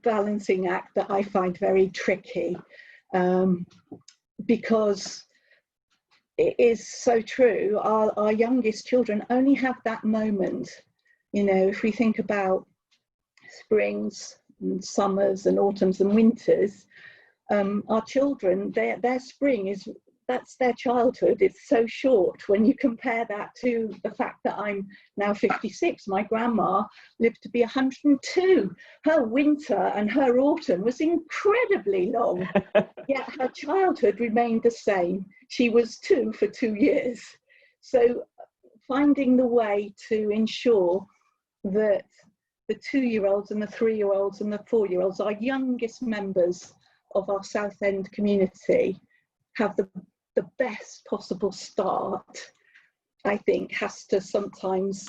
balancing act that I find very tricky, because it is so true. Our youngest children only have that moment. You know, if we think about springs and summers and autumns and winters, our children, their spring that's their childhood. It's so short when you compare that to the fact that I'm now 56. My grandma lived to be 102. Her winter and her autumn was incredibly long, yet her childhood remained the same. She was 2 for 2 years. So finding the way to ensure that the 2-year-olds and the 3-year-olds and the 4-year-olds, our youngest members of our Southend community, have the best possible start, I think has to sometimes,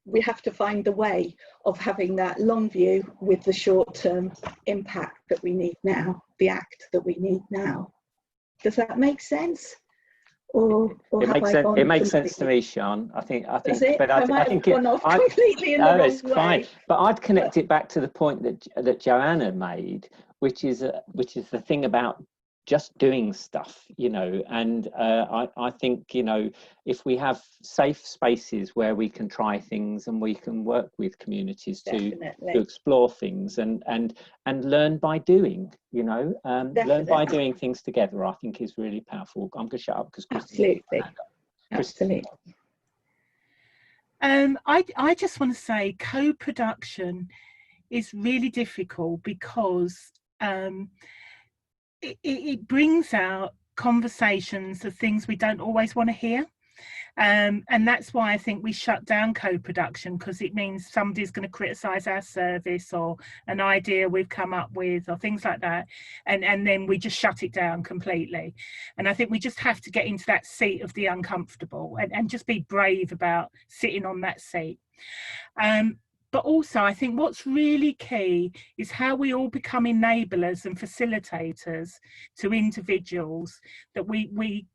we have to find the way of having that long view with the short-term impact that we need now, the act that we need now. Does that make sense? Or it makes sense to me, Sian. I think, but I think gone off completely in the wrong it's way. Fine. But I'd connect it back to the point that Joanna made, which is the thing about just doing stuff, you know. And I think, you know, if we have safe spaces where we can try things and we can work with communities to explore things and learn by doing, you know, learn by doing things together, I think is really powerful. I'm going to shut up because Absolutely. I just want to say co-production is really difficult because it brings out conversations of things we don't always want to hear. And that's why I think we shut down co-production, because it means somebody's going to criticise our service or an idea we've come up with or things like that. And then we just shut it down completely. And I think we just have to get into that seat of the uncomfortable and just be brave about sitting on that seat. But also, I think what's really key is how we all become enablers and facilitators to individuals, that we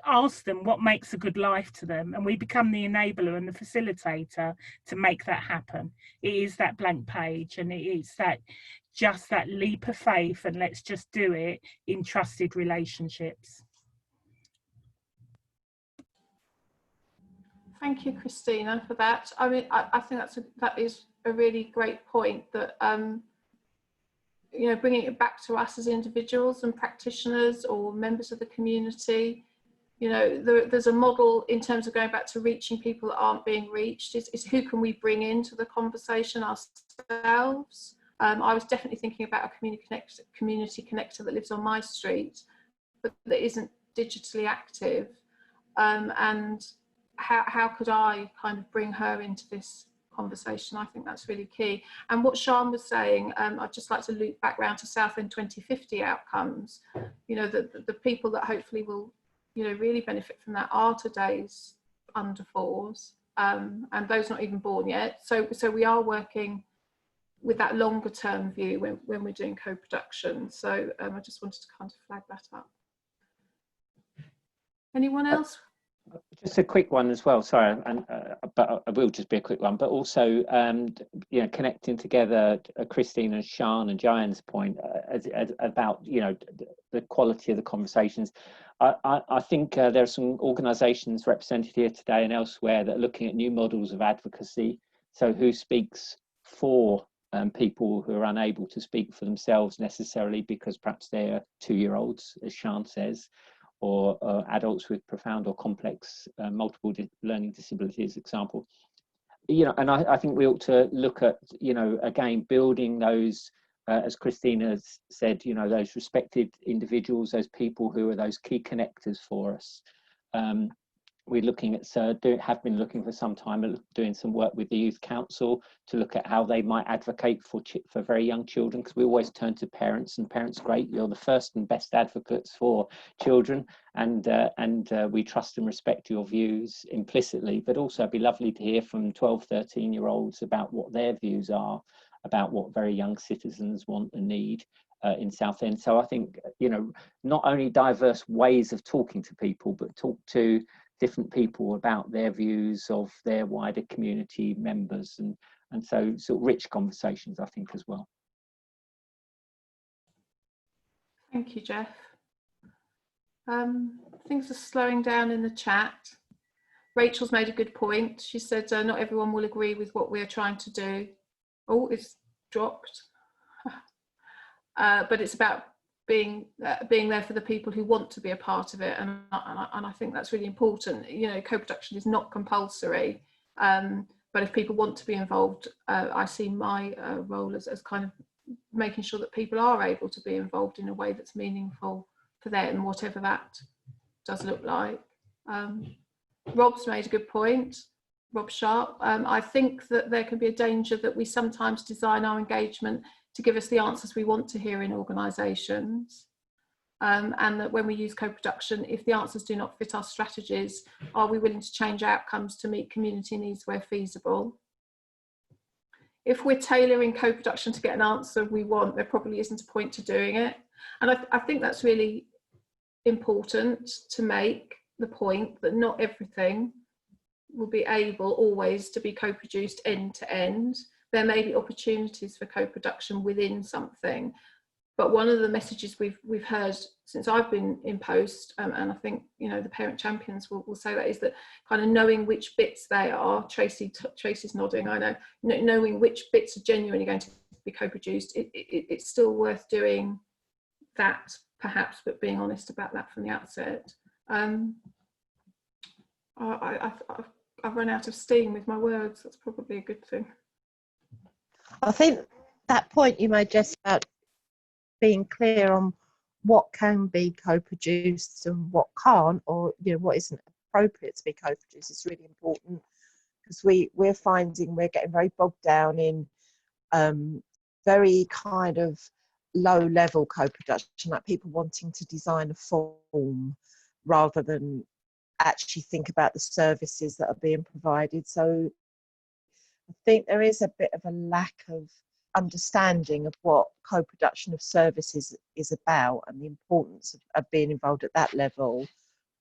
ask them what makes a good life to them, and we become the enabler and the facilitator to make that happen. It is that blank page, and it is just that leap of faith, and let's just do it in trusted relationships. Thank you, Christina, for that. I mean, I think that is a really great point, that you know, bringing it back to us as individuals and practitioners or members of the community. You know, there's a model in terms of going back to reaching people that aren't being reached. Is who can we bring into the conversation ourselves? I was definitely thinking about a community connector that lives on my street, but that isn't digitally active, and how could I kind of bring her into this conversation? I think that's really key. And what Sian was saying, I'd just like to loop back round to Southend 2050 outcomes. You know, the people that hopefully will really benefit from that are today's under 4s, and those not even born yet. So we are working with that longer term view when we're doing co-production. So I just wanted to kind of flag that up. Anyone else? Just a quick one as well, sorry, but it will just be a quick one, but also, connecting together Christine and Sian and Joanne's point about, the quality of the conversations. I think there are some organisations represented here today and elsewhere that are looking at new models of advocacy. So who speaks for people who are unable to speak for themselves necessarily because perhaps they're 2-year-olds, as Sian says, or adults with profound or complex multiple learning disabilities, example. And I think we ought to look at, again, building those, as Christina said, those respected individuals, those people who are those key connectors for us. We're looking at, have been looking for some time at doing some work with the Youth Council to look at how they might advocate for very young children, because we always turn to parents, and parents, great, you're the first and best advocates for children, and we trust and respect your views implicitly, but also it'd be lovely to hear from 12, 13-year-olds about what their views are about what very young citizens want and need in Southend. So I think, not only diverse ways of talking to people, but talk to different people about their views of their wider community members, and so sort of rich conversations, I think, as well. Thank you, Jeff. Things are slowing down in the chat. Rachel's made a good point. She said not everyone will agree with what we're trying to do. Oh, it's dropped. But it's about being there for the people who want to be a part of it, and I think that's really important. Co-production is not compulsory, but if people want to be involved, I see my role as kind of making sure that people are able to be involved in a way that's meaningful for them, whatever that does look like. Rob's made a good point, Rob Sharp. I think that there can be a danger that we sometimes design our engagement to give us the answers we want to hear in organisations, and that when we use co-production, if the answers do not fit our strategies, are we willing to change outcomes to meet community needs where feasible? If we're tailoring co-production to get an answer we want, there probably isn't a point to doing it. And I think that's really important to make the point that not everything will be able always to be co-produced end to end. There may be opportunities for co-production within something, but one of the messages we've heard since I've been in post, and I think the parent champions will say that, is that kind of knowing which bits they are. Tracy's nodding, I know. Knowing which bits are genuinely going to be co-produced, it's still worth doing that, perhaps, but being honest about that from the outset. I've run out of steam with my words. That's probably a good thing. I think that point you made, Jess, about being clear on what can be co-produced and what can't, or what isn't appropriate to be co-produced, is really important, because we're finding we're getting very bogged down in very kind of low-level co-production, like people wanting to design a form rather than actually think about the services that are being provided. So I think there is a bit of a lack of understanding of what co-production of services is about, and the importance of being involved at that level,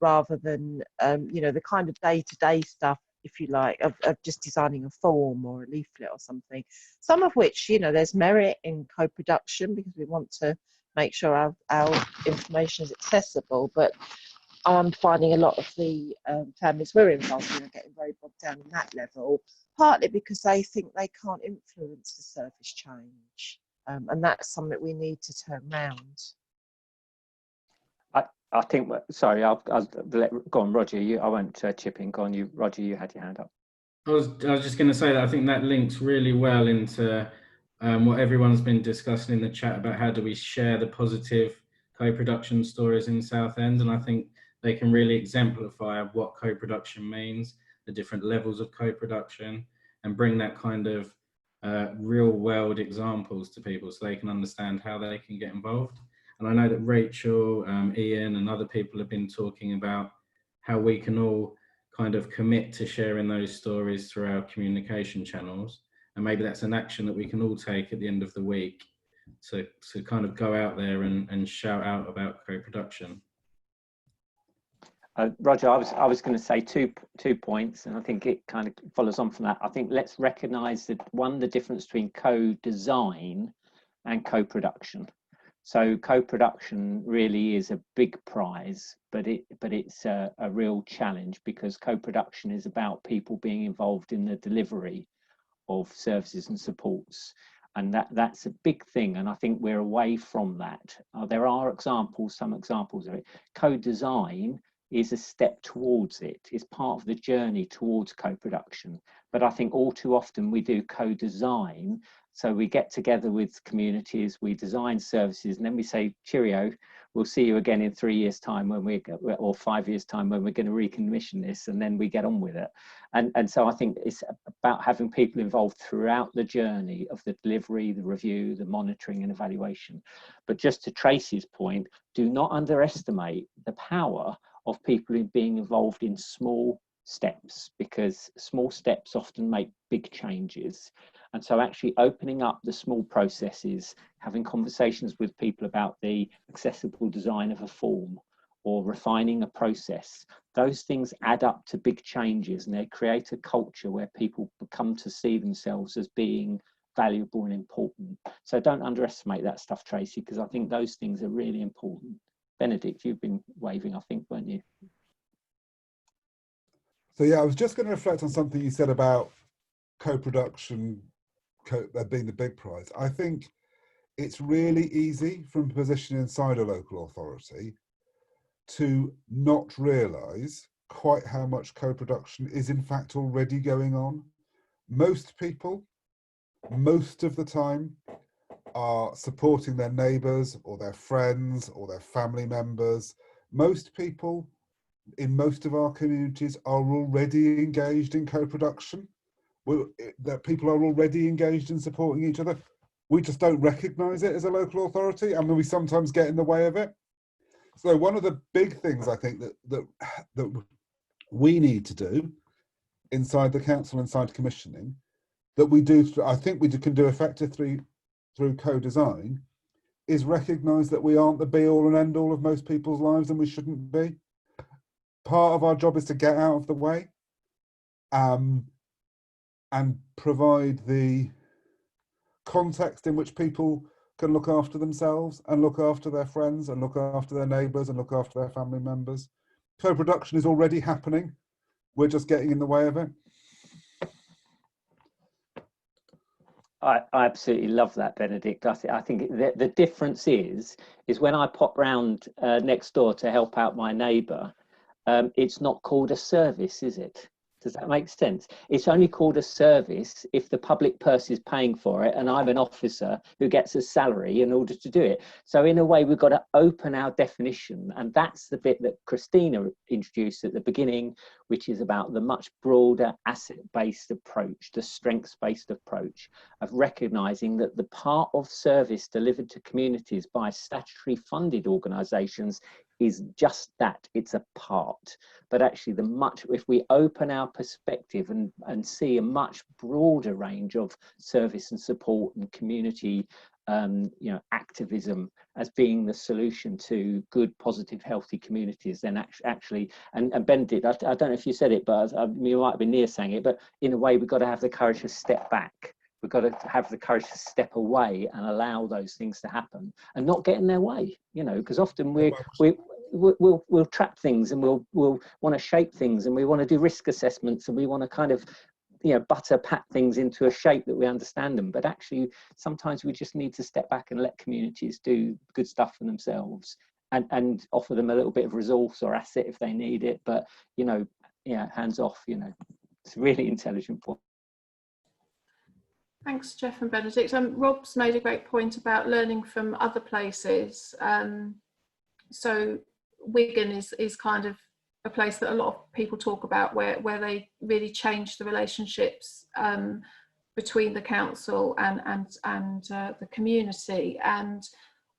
rather than the kind of day-to-day stuff, if you like, of just designing a form or a leaflet or something. Some of which, there's merit in co-production because we want to make sure our information is accessible, but I'm finding a lot of the families we're involved in are getting very bogged down in that level, partly because they think they can't influence the service change, and that's something we need to turn around. I think, sorry, I'll go on, Roger. I won't chip in. Go on, you, Roger. You had your hand up. I was just going to say that I think that links really well into what everyone's been discussing in the chat about how do we share the positive co-production stories in Southend, and I think they can really exemplify what co-production means, the different levels of co-production, and bring that kind of real world examples to people so they can understand how they can get involved. And I know that Rachel, Ian and other people have been talking about how we can all kind of commit to sharing those stories through our communication channels. And maybe that's an action that we can all take at the end of the week to kind of go out there and shout out about co-production. Roger, I was going to say two points, and I think it kind of follows on from that. I think let's recognise that the difference between co-design and co-production. So co-production really is a big prize, but it's a real challenge, because co-production is about people being involved in the delivery of services and supports, and that's a big thing. And I think we're away from that. There are some examples of it. Co-design is a step towards it, is part of the journey towards co-production. But I think all too often we do co-design. So we get together with communities, we design services, and then we say, cheerio, we'll see you again in 3 years' time or 5 years' time when we're going to recommission this, and then we get on with it. And so I think it's about having people involved throughout the journey of the delivery, the review, the monitoring and evaluation. But just to Tracy's point, do not underestimate the power of people in being involved in small steps, because small steps often make big changes. And so actually opening up the small processes, having conversations with people about the accessible design of a form or refining a process, those things add up to big changes, and they create a culture where people come to see themselves as being valuable and important. So don't underestimate that stuff, Tracy, because I think those things are really important. Benedict, you've been waving, I think, weren't you? So yeah, I was just going to reflect on something you said about co-production being the big prize. I think it's really easy from a position inside a local authority to not realise quite how much co-production is in fact already going on. Most people, most of the time, are supporting their neighbours or their friends or their family members. Most people in most of our communities are already engaged in co-production. That people are already engaged in supporting each other. We just don't recognise it as a local authority, and we sometimes get in the way of it. So one of the big things I think that we need to do inside the council, inside commissioning, that we do, I think we can do effectively through co-design, is recognise that we aren't the be-all and end-all of most people's lives, and we shouldn't be. Part of our job is to get out of the way and provide the context in which people can look after themselves and look after their friends and look after their neighbours and look after their family members. Co-production is already happening. We're just getting in the way of it. I absolutely love that, Benedict. I think the difference is when I pop round next door to help out my neighbour, it's not called a service, is it? Does that make sense? It's only called a service if the public purse is paying for it and I'm an officer who gets a salary in order to do it. So in a way, we've got to open our definition. And that's the bit that Christina introduced at the beginning, which is about the much broader asset-based approach, the strengths-based approach of recognising that the part of service delivered to communities by statutory funded organisations is just that, it's a part. But actually if we open our perspective and see a much broader range of service and support and community activism as being the solution to good, positive, healthy communities, then actually, and Benedict, I don't know if you said it, but you might have been near saying it, but in a way we've got to have the courage to step back. We've got to have the courage to step away and allow those things to happen and not get in their way, because often we'll trap things and we'll want to shape things and we want to do risk assessments and we want to kind of pat things into a shape that we understand them. But actually, sometimes we just need to step back and let communities do good stuff for themselves and offer them a little bit of resource or asset if they need it. But, hands off, it's a really intelligent point. Thanks, Jeff and Benedict. Rob's made a great point about learning from other places. So Wigan is kind of a place that a lot of people talk about where they really changed the relationships between the council and the community. And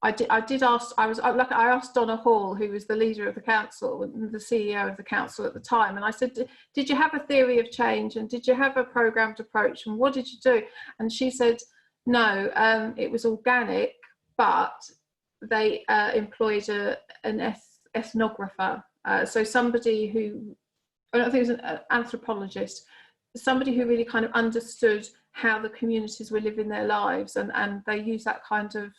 I did ask. I asked Donna Hall, who was the leader of the council, the CEO of the council at the time, and I said, "Did you have a theory of change, and did you have a programmed approach, and what did you do?" And she said, "No, it was organic, but they employed an ethnographer, so somebody who, I don't think it was an anthropologist, somebody who really kind of understood how the communities were living their lives, and they use that kind of."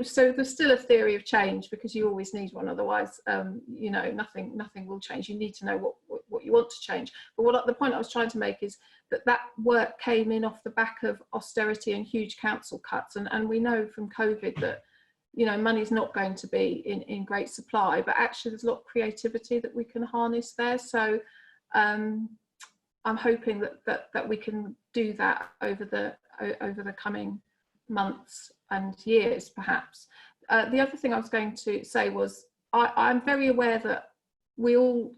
So there's still a theory of change, because you always need one, otherwise you know, nothing will change. You need to know what you want to change. But the point I was trying to make is that work came in off the back of austerity and huge council cuts, and we know from COVID that, you know, money's not going to be in great supply, but actually there's a lot of creativity that we can harness there. So I'm hoping that we can do that over the coming months and years, perhaps. The other thing I was going to say was, I'm very aware that we all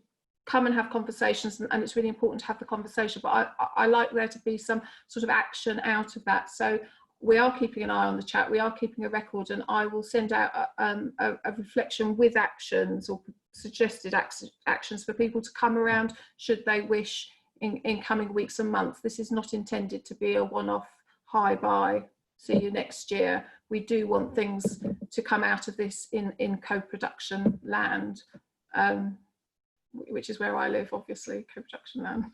come and have conversations, and it's really important to have the conversation, but I like there to be some sort of action out of that. So we are keeping an eye on the chat, we are keeping a record, and I will send out a reflection with actions or suggested actions for people to come around should they wish in coming weeks and months. This is not intended to be a one-off hi bye, see you next year. We do want things to come out of this in co-production land, which is where I live, obviously, co-production land.